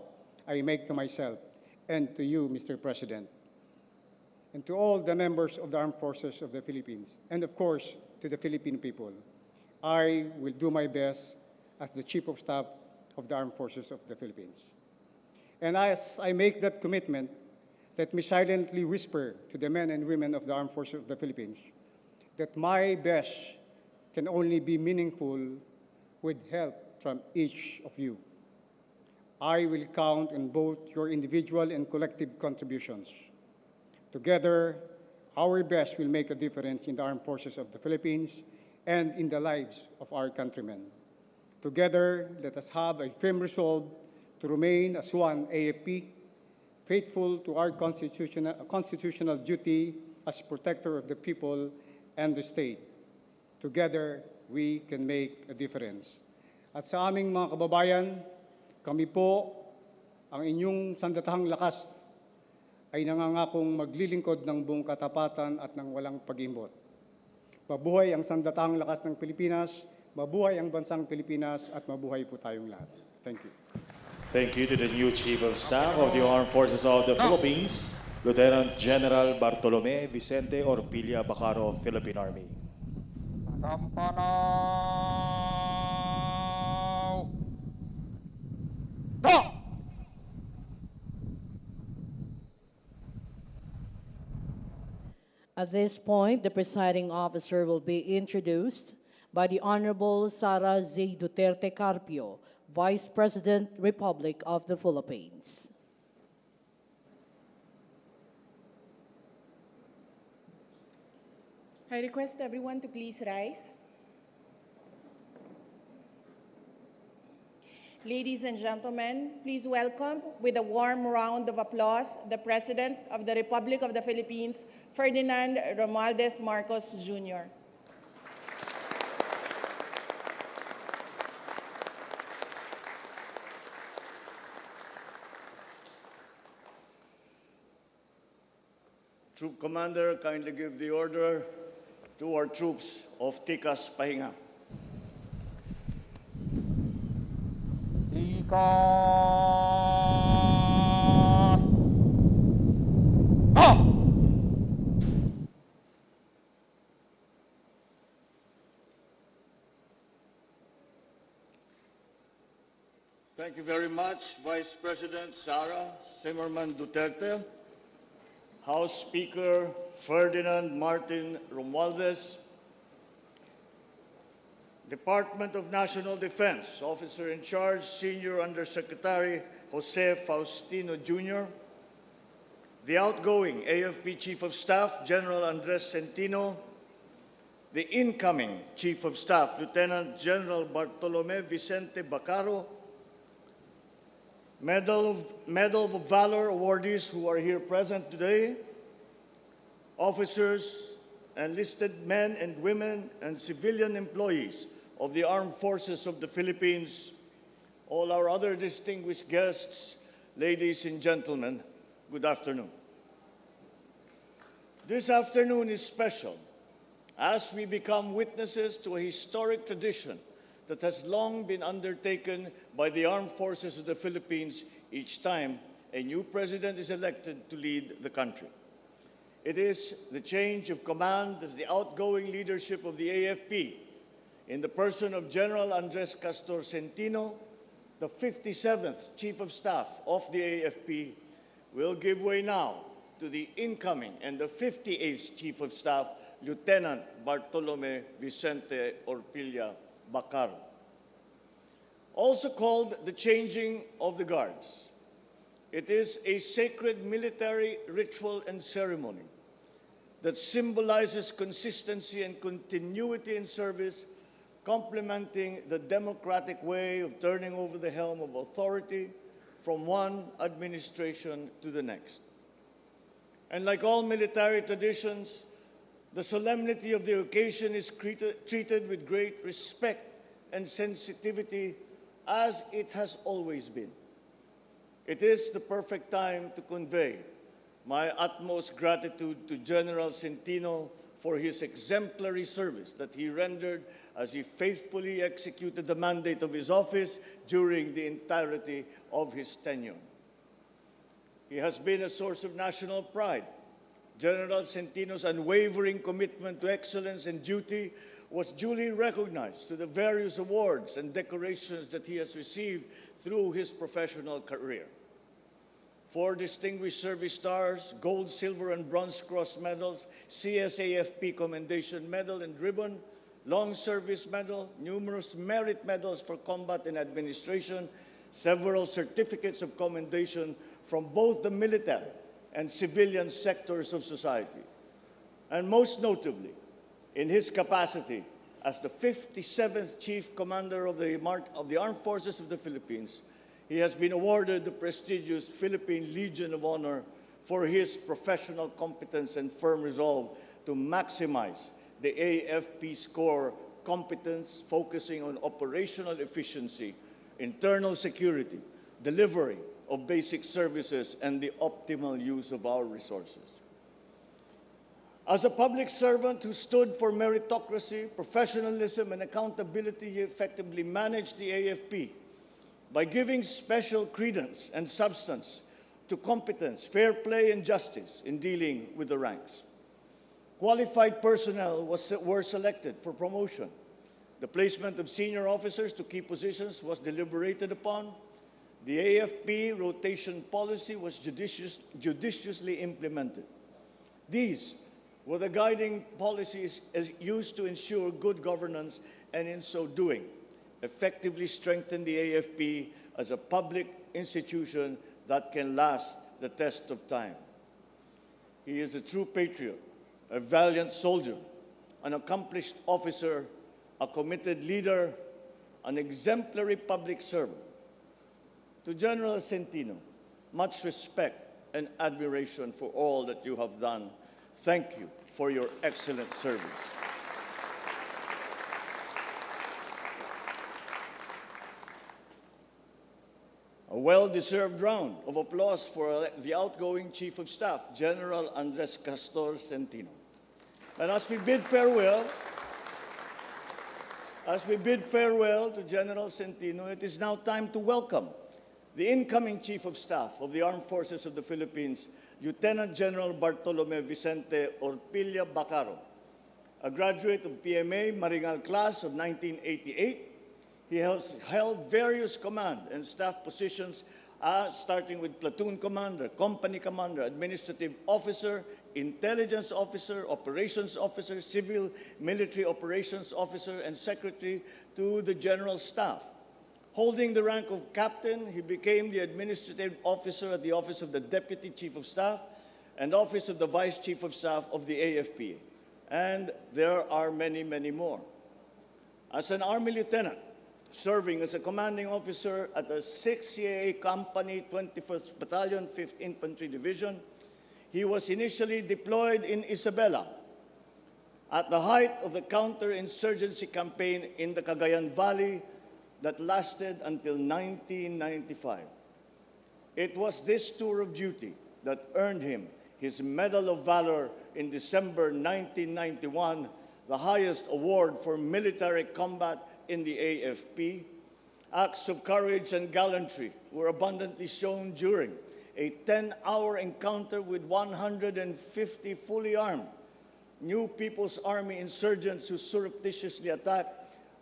I make to myself and to you, Mr. President, and to all the members of the Armed Forces of the Philippines, and of course, to the Philippine people. I will do my best as the Chief of Staff of the Armed Forces of the Philippines. And as I make that commitment, let me silently whisper to the men and women of the Armed Forces of the Philippines that my best can only be meaningful with help from each of you. I will count on both your individual and collective contributions. Together, our best will make a difference in the Armed Forces of the Philippines and in the lives of our countrymen. Together, let us have a firm resolve to remain as one AFP, faithful to our constitutional duty as protector of the people and the state. Together, we can make a difference. At sa aming mga kababayan, kami po, ang inyong sandatahang lakas, ay nangangakong maglilingkod ng buong katapatan at ng walang pag-imbot. Mabuhay ang sandatahang lakas ng Pilipinas, mabuhay ang bansang Pilipinas, at mabuhay po tayong lahat. Thank you. Thank you to the new Chief of Staff of the Armed Forces of the Philippines, Lieutenant General Bartolome Vicente Orpilla Bacaro of Philippine Army. Sampanaw! Da! At this point, the presiding officer will be introduced by the Honorable Sara Z. Duterte Carpio, Vice President, Republic of the Philippines. I request everyone to please rise. Ladies and gentlemen, please welcome with a warm round of applause the President of the Republic of the Philippines, Ferdinand Romualdez Marcos Jr. Troop Commander, kindly give the order to our troops of Tikas Pahinga. Tikas! Ah! Thank you very much, Vice President Sara Zimmerman Duterte, House Speaker Ferdinand Martin Romualdez, Department of National Defense, Officer in Charge, Senior Undersecretary Jose Faustino Jr., the outgoing AFP Chief of Staff, General Andres Centino, the incoming Chief of Staff, Lieutenant General Bartolome Vicente Bacaro, Medal of Valor awardees who are here present today, officers, enlisted men and women, and civilian employees of the Armed Forces of the Philippines, all our other distinguished guests, ladies and gentlemen, good afternoon. This afternoon is special as we become witnesses to a historic tradition that has long been undertaken by the Armed Forces of the Philippines each time a new president is elected to lead the country. It is the change of command of the outgoing leadership of the AFP in the person of General Andres Castor Centino, the 57th Chief of Staff of the AFP, will give way now to the incoming and the 58th Chief of Staff, Lieutenant Bartolome Vicente Orpilla Bacaro. Also called the changing of the guards. It is a sacred military ritual and ceremony that symbolizes consistency and continuity in service, complementing the democratic way of turning over the helm of authority from one administration to the next. And like all military traditions, the solemnity of the occasion is treated with great respect and sensitivity, as it has always been. It is the perfect time to convey my utmost gratitude to General Centino for his exemplary service that he rendered as he faithfully executed the mandate of his office during the entirety of his tenure. He has been a source of national pride. General Centino's unwavering commitment to excellence and duty was duly recognized through the various awards and decorations that he has received through his professional career. 4 Distinguished Service Stars, Gold, Silver, and Bronze Cross Medals, CSAFP Commendation Medal and Ribbon, Long Service Medal, numerous merit medals for combat and administration, several certificates of commendation from both the military and civilian sectors of society. And most notably, in his capacity as the 57th Chief Commander of the Armed Forces of the Philippines, he has been awarded the prestigious Philippine Legion of Honor for his professional competence and firm resolve to maximize the AFP's core competence, focusing on operational efficiency, internal security, delivery of basic services, and the optimal use of our resources. As a public servant who stood for meritocracy, professionalism, and accountability, he effectively managed the AFP by giving special credence and substance to competence, fair play, and justice in dealing with the ranks. Qualified personnel were selected for promotion. The placement of senior officers to key positions was deliberated upon. The AFP rotation policy was judiciously implemented. These were the guiding policies used to ensure good governance and in so doing, effectively strengthen the AFP as a public institution that can last the test of time. He is a true patriot, a valiant soldier, an accomplished officer, a committed leader, an exemplary public servant. To General Centino, much respect and admiration for all that you have done. Thank you for your excellent service. A well-deserved round of applause for the outgoing Chief of Staff, General Andres Castor Centino. And as we bid farewell to General Centino, it is now time to welcome the incoming Chief of Staff of the Armed Forces of the Philippines, Lieutenant General Bartolome Vicente Orpilla Bacaro. A graduate of PMA Maringal class of 1988, he has held various command and staff positions, starting with platoon commander, company commander, administrative officer, intelligence officer, operations officer, civil military operations officer, and secretary to the general staff. Holding the rank of captain, he became the administrative officer at the Office of the Deputy Chief of Staff and Office of the Vice Chief of Staff of the AFP. And there are many, many more. As an Army lieutenant, serving as a commanding officer at the 6th CAA Company, 21st Battalion, 5th Infantry Division, he was initially deployed in Isabela at the height of the counterinsurgency campaign in the Cagayan Valley that lasted until 1995. It was this tour of duty that earned him his Medal of Valor in December 1991, the highest award for military combat in the AFP. Acts of courage and gallantry were abundantly shown during a 10-hour encounter with 150 fully armed New People's Army insurgents who surreptitiously attacked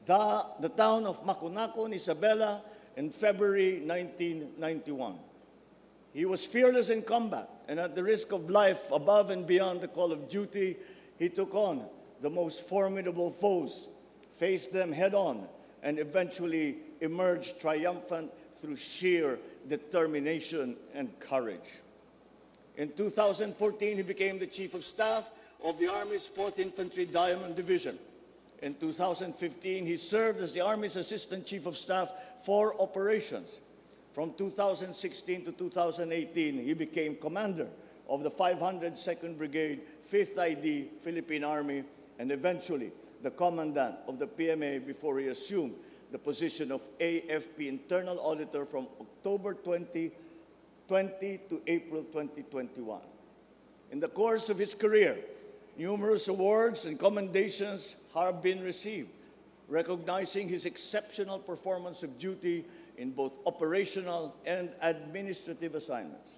the town of Macunaco, Isabela, in February 1991. He was fearless in combat, and at the risk of life above and beyond the call of duty, he took on the most formidable foes, faced them head-on, and eventually emerged triumphant through sheer determination and courage. In 2014, he became the Chief of Staff of the Army's 4th Infantry Diamond Division. In 2015, he served as the Army's Assistant Chief of Staff for Operations. From 2016 to 2018, he became commander of the 502nd Brigade, 5th ID, Philippine Army, and eventually the commandant of the PMA before he assumed the position of AFP Internal Auditor from October 2020 to April 2021. In the course of his career, numerous awards and commendations have been received, recognizing his exceptional performance of duty in both operational and administrative assignments.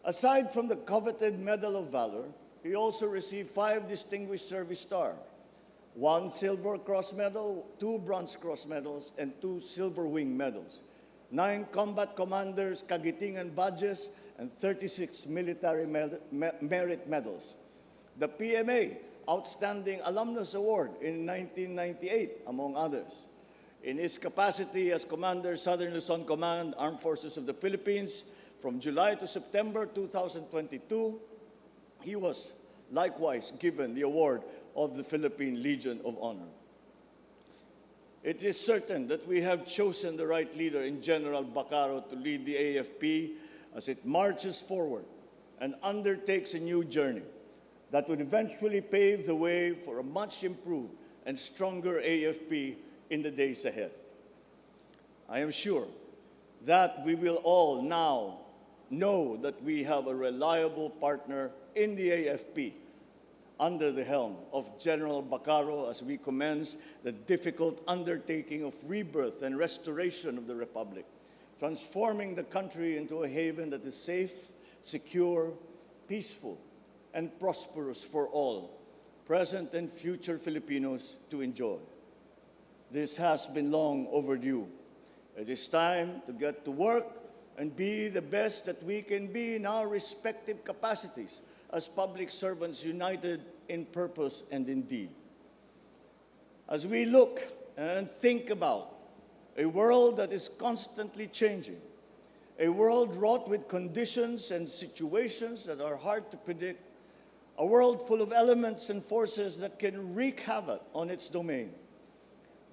Aside from the coveted Medal of Valor, he also received 5 Distinguished Service Stars, 1 Silver Cross Medal, 2 Bronze Cross Medals, and 2 Silver Wing Medals, 9 Combat Commanders Kagitingan Badges, and 36 Military Merit Medals. The PMA Outstanding Alumnus Award in 1998, among others. In his capacity as Commander, Southern Luzon Command, Armed Forces of the Philippines, from July to September 2022, he was likewise given the award of the Philippine Legion of Honor. It is certain that we have chosen the right leader in General Bacaro to lead the AFP as it marches forward and undertakes a new journey that would eventually pave the way for a much improved and stronger AFP in the days ahead. I am sure that we will all now know that we have a reliable partner in the AFP under the helm of General Bacaro as we commence the difficult undertaking of rebirth and restoration of the Republic, transforming the country into a haven that is safe, secure, peaceful, and prosperous for all, present and future Filipinos to enjoy. This has been long overdue. It is time to get to work and be the best that we can be in our respective capacities as public servants united in purpose and in deed. As we look and think about a world that is constantly changing, a world wrought with conditions and situations that are hard to predict, a world full of elements and forces that can wreak havoc on its domain.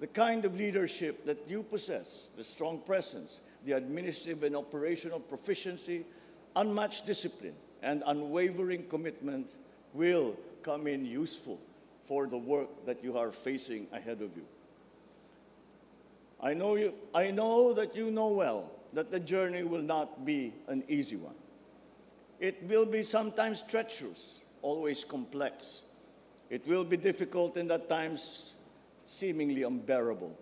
The kind of leadership that you possess, the strong presence, the administrative and operational proficiency, unmatched discipline, and unwavering commitment will come in useful for the work that you are facing ahead of you. I know that you know well that the journey will not be an easy one. It will be sometimes treacherous, always complex. It will be difficult and at times seemingly unbearable.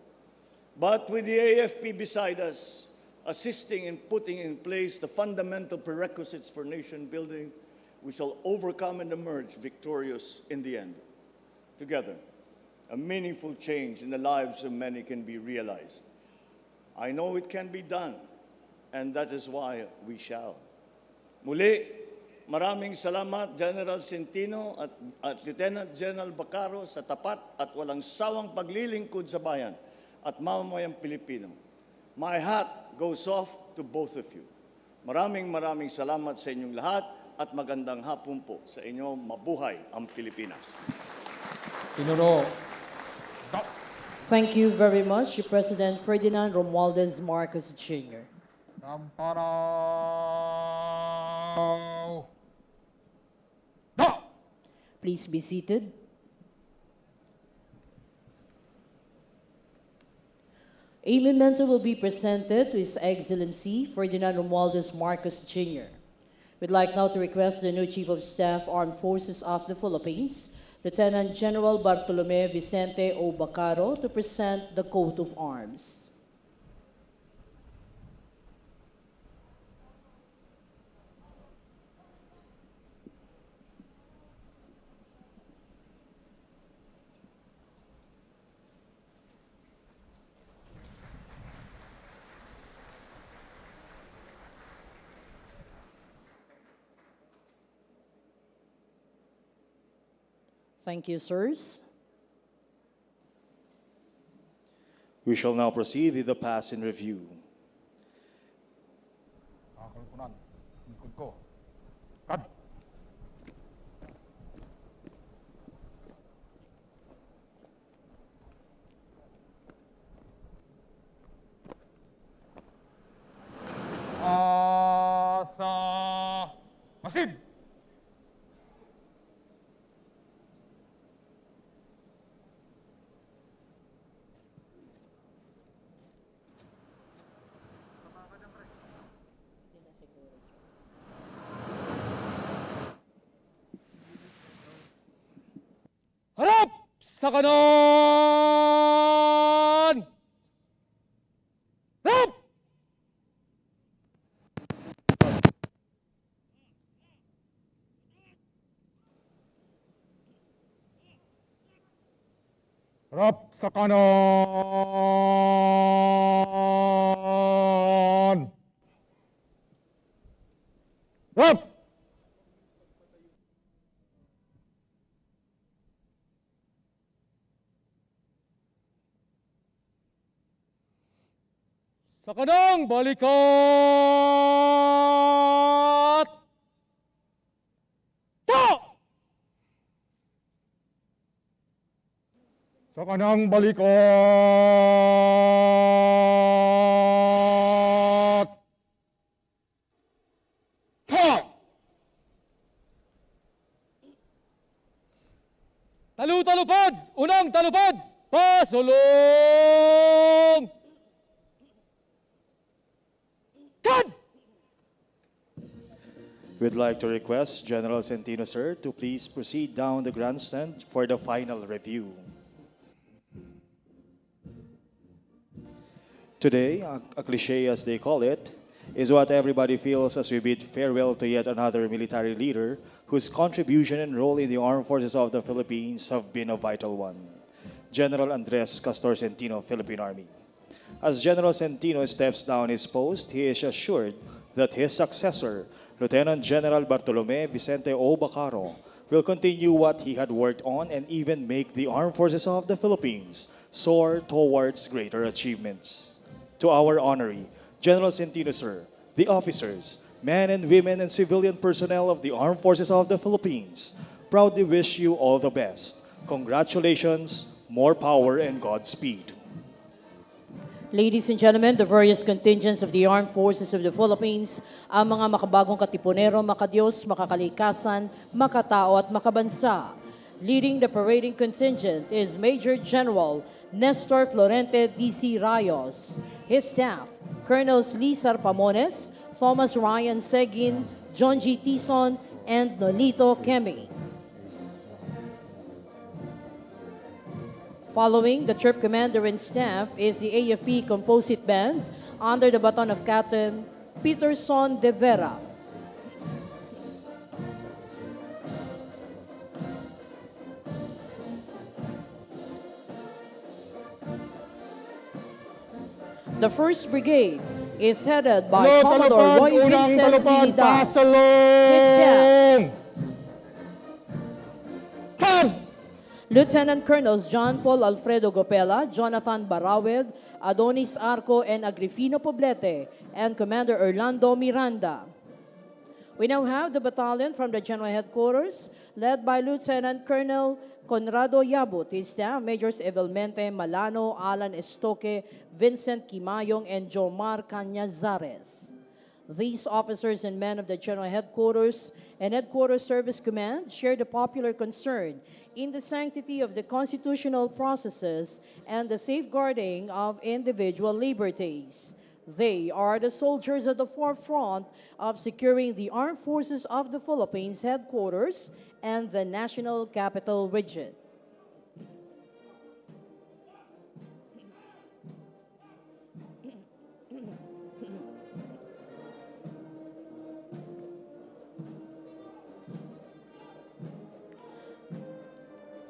But with the AFP beside us, assisting in putting in place the fundamental prerequisites for nation building, we shall overcome and emerge victorious in the end. Together, a meaningful change in the lives of many can be realized. I know it can be done, and that is why we shall. Muli, maraming salamat General Centino at Lieutenant General Bacaro sa tapat at walang sawang paglilingkod sa bayan at mamamayang Pilipino. My hat goes off to both of you. Maraming salamat sa inyong lahat at magandang hapon po sa inyo. Mabuhay ang Pilipinas. Pinuno. Thank you very much, President Ferdinand Romualdez Marcos Jr. Samparaw. Da! Please be seated. A memento will be presented to His Excellency Ferdinand Romualdez Marcos Jr. We'd like now to request the new Chief of Staff, Armed Forces of the Philippines, Lieutenant General Bartolome Vicente O. Bacaro, to present the coat of arms. Thank you, sirs. We shall now proceed with the pass in review. Kakalpunan. Lingkod ko. Kad. Asa. Masid. Harap sa kanon! Harap! Harap sa kanon! Harap! Sa kanang balikat! Ta! Sa kanang balikat! Ta! Talu-talupad! Unang talupad! Pasulong! God! We'd like to request General Centino, sir, to please proceed down the grandstand for the final review. Today, a cliche as they call it, is what everybody feels as we bid farewell to yet another military leader whose contribution and role in the armed forces of the Philippines have been a vital one. General Andres Castor Centino, Philippine Army. As General Centino steps down his post, he is assured that his successor, Lieutenant General Bartolome Vicente O. Bacaro, will continue what he had worked on and even make the Armed Forces of the Philippines soar towards greater achievements. To our honoree, General Centino, sir, the officers, men and women and civilian personnel of the Armed Forces of the Philippines, proudly wish you all the best. Congratulations, more power and Godspeed. Ladies and gentlemen, the various contingents of the Armed Forces of the Philippines, ang mga makabagong katipunero, makadiyos, makakalikasan, makatao at makabansa. Leading the parading contingent is Major General Nestor Florente D.C. Rayos. His staff, Colonels Lizar Pamones, Thomas Ryan Seguin, John G. Tison, and Nolito Kemi. Following the troop commander and staff is the AFP Composite Band under the baton of Captain Peterson de Vera. The 1st Brigade is headed by Commodore Roy Vincent Trinidad. His staff, Lieutenant Colonels John Paul Alfredo Gopela, Jonathan Barawed, Adonis Arco, and Agrifino Poblete, and Commander Orlando Miranda. We now have the battalion from the General Headquarters, led by Lieutenant Colonel Conrado Yabut, his staff, Majors Evelmente Malano, Alan Estoque, Vincent Kimayong, and Jomar Cañazares. These officers and men of the General Headquarters and Headquarters Service Command share the popular concern in the sanctity of the constitutional processes and the safeguarding of individual liberties. They are the soldiers at the forefront of securing the Armed Forces of the Philippines Headquarters and the National Capital Region.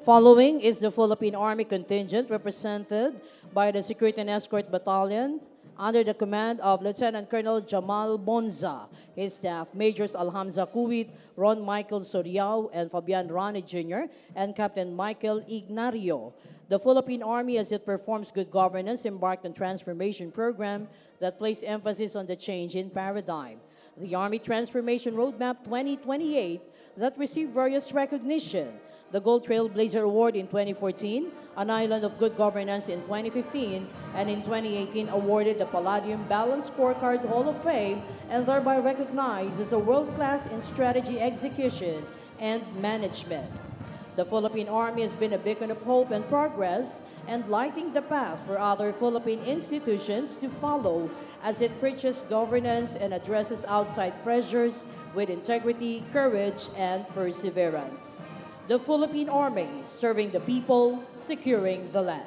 Following is the Philippine Army contingent represented by the Security and Escort Battalion under the command of Lieutenant Colonel Jamal Bonza, his staff, Majors Alhamza Kuwit, Ron Michael Soriao, and Fabian Rani Jr., and Captain Michael Ignario. The Philippine Army, as it performs good governance, embarked on transformation program that placed emphasis on the change in paradigm. The Army Transformation Roadmap 2028 that received various recognition. The Gold Trailblazer Award in 2014, an Island of Good Governance in 2015, and in 2018 awarded the Palladium Balanced Scorecard Hall of Fame and thereby recognized as a world-class in strategy execution and management. The Philippine Army has been a beacon of hope and progress and lighting the path for other Philippine institutions to follow as it preaches governance and addresses outside pressures with integrity, courage, and perseverance. The Philippine Army, serving the people, securing the land.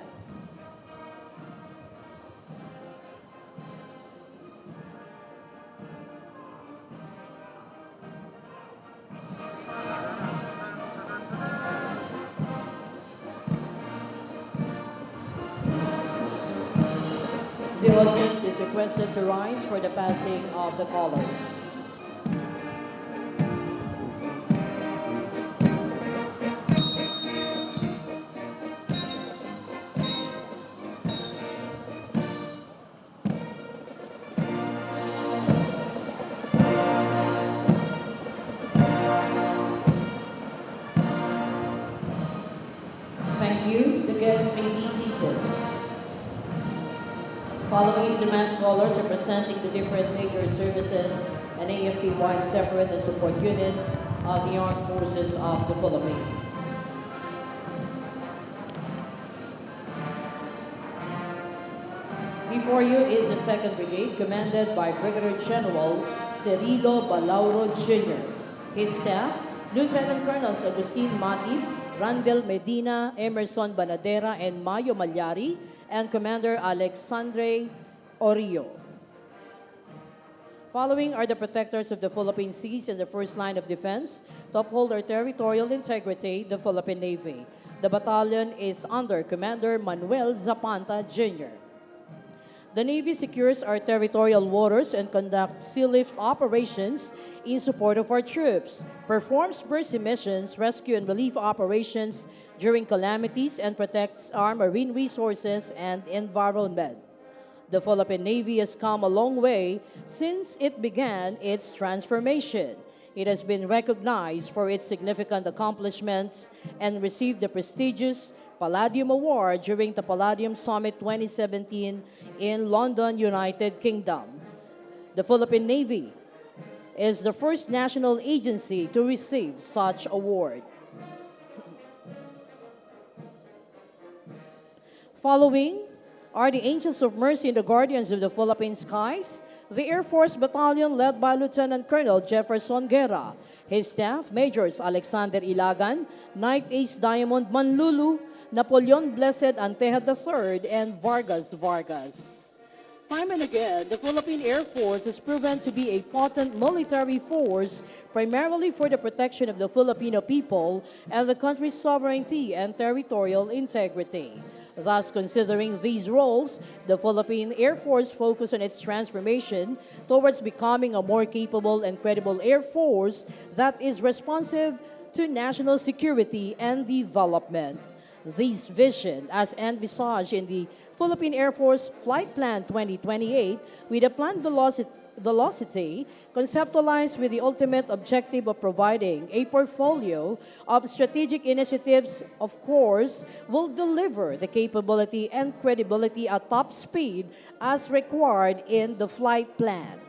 The audience is requested to rise for the passing of the colors. Thank you. The guests may be seated. Following is the mass scholars representing the different major services and AFP-wide separate and support units of the Armed Forces of the Philippines. Before you is the 2nd Brigade, commanded by Brigadier General Cirilo Balauro Jr. His staff, Lieutenant Colonels Agustin Matib, Randel Medina, Emerson Banadera, and Mayo Malyari, and Commander Alexandre Orio. Following are the protectors of the Philippine seas in the first line of defense to uphold our territorial integrity, the Philippine Navy. The battalion is under Commander Manuel Zapanta Jr. The Navy secures our territorial waters and conducts sea lift operations in support of our troops, performs mercy missions, rescue and relief operations during calamities, and protects our marine resources and environment. The Philippine Navy has come a long way since it began its transformation. It has been recognized for its significant accomplishments and received the prestigious Palladium Award during the Palladium Summit 2017 in London, United Kingdom. The Philippine Navy is the first national agency to receive such award. Following are the Angels of Mercy and the Guardians of the Philippine Skies, the Air Force Battalion led by Lieutenant Colonel Jefferson Guerra, his staff, Majors Alexander Ilagan, Knight Ace Diamond Manlulu, Napoleon Blessed Anteja III, and Vargas Vargas. Time and again, the Philippine Air Force has proven to be a potent military force, primarily for the protection of the Filipino people and the country's sovereignty and territorial integrity. Thus, considering these roles, the Philippine Air Force focused on its transformation towards becoming a more capable and credible Air Force that is responsive to national security and development. This vision, as envisaged in the Philippine Air Force Flight Plan 2028, with a planned velocity conceptualized with the ultimate objective of providing a portfolio of strategic initiatives, of course, will deliver the capability and credibility at top speed as required in the flight plan.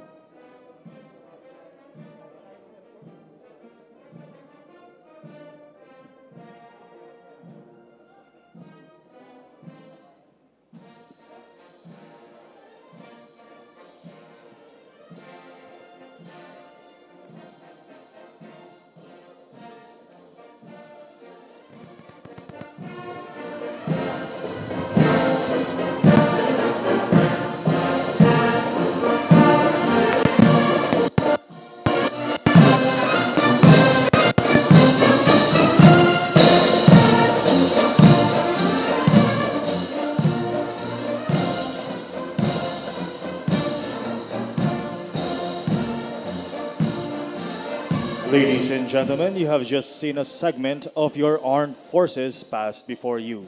Ladies and gentlemen, you have just seen a segment of your armed forces pass before you.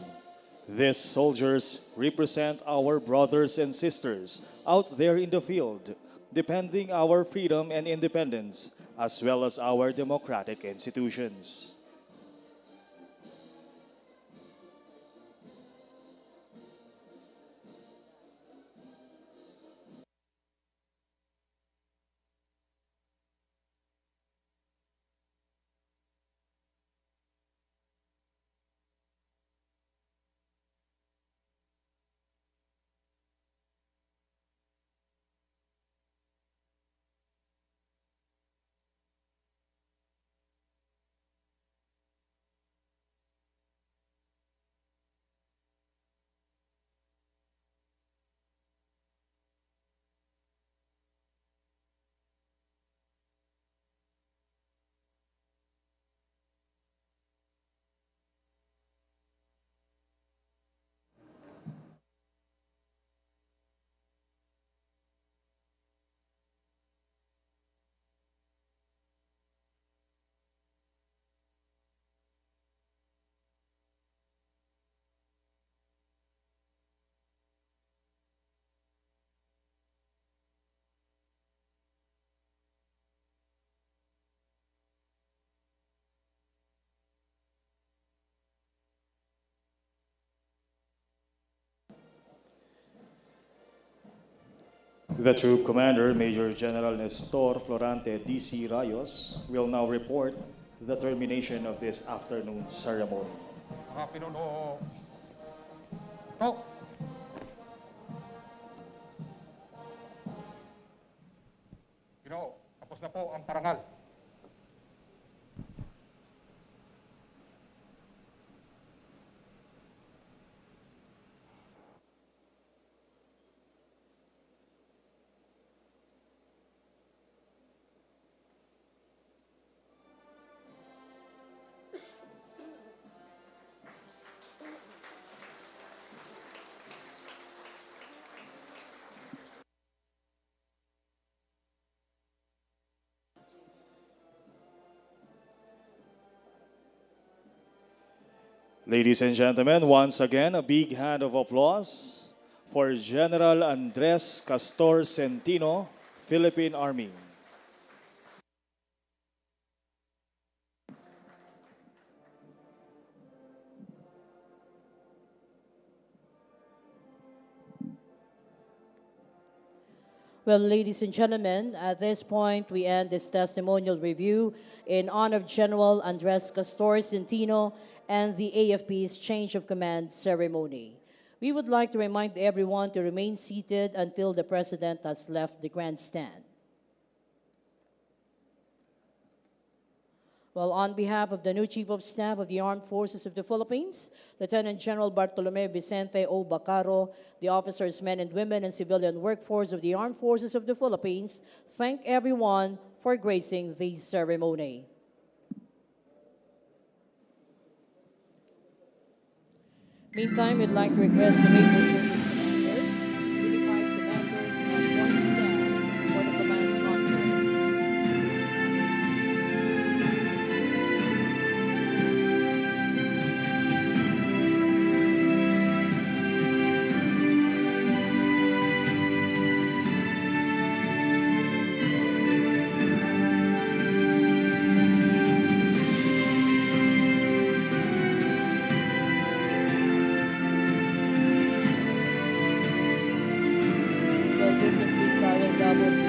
These soldiers represent our brothers and sisters out there in the field, defending our freedom and independence, as well as our democratic institutions. The Troop Commander, Major General Nestor Florante D.C. Rayos, will now report the termination of this afternoon's ceremony. Mga pinuno, to! Ginoo, tapos na po ang parangal. Ladies and gentlemen, once again, a big hand of applause for General Andres Castor Centino, Philippine Army. Well, ladies and gentlemen, at this point, we end this testimonial review in honor of General Andres Castor Centino and the AFP's change of command ceremony. We would like to remind everyone to remain seated until the President has left the grandstand. Well, on behalf of the new Chief of Staff of the Armed Forces of the Philippines, Lieutenant General Bartolome Vicente O. Bacaro, the officers, men and women, and civilian workforce of the Armed Forces of the Philippines, thank everyone for gracing the ceremony. Meantime, we'd like to request the Major Service Commanders, Unified Commanders, and Joint Staff for the command conference. Well, this has been Karen Double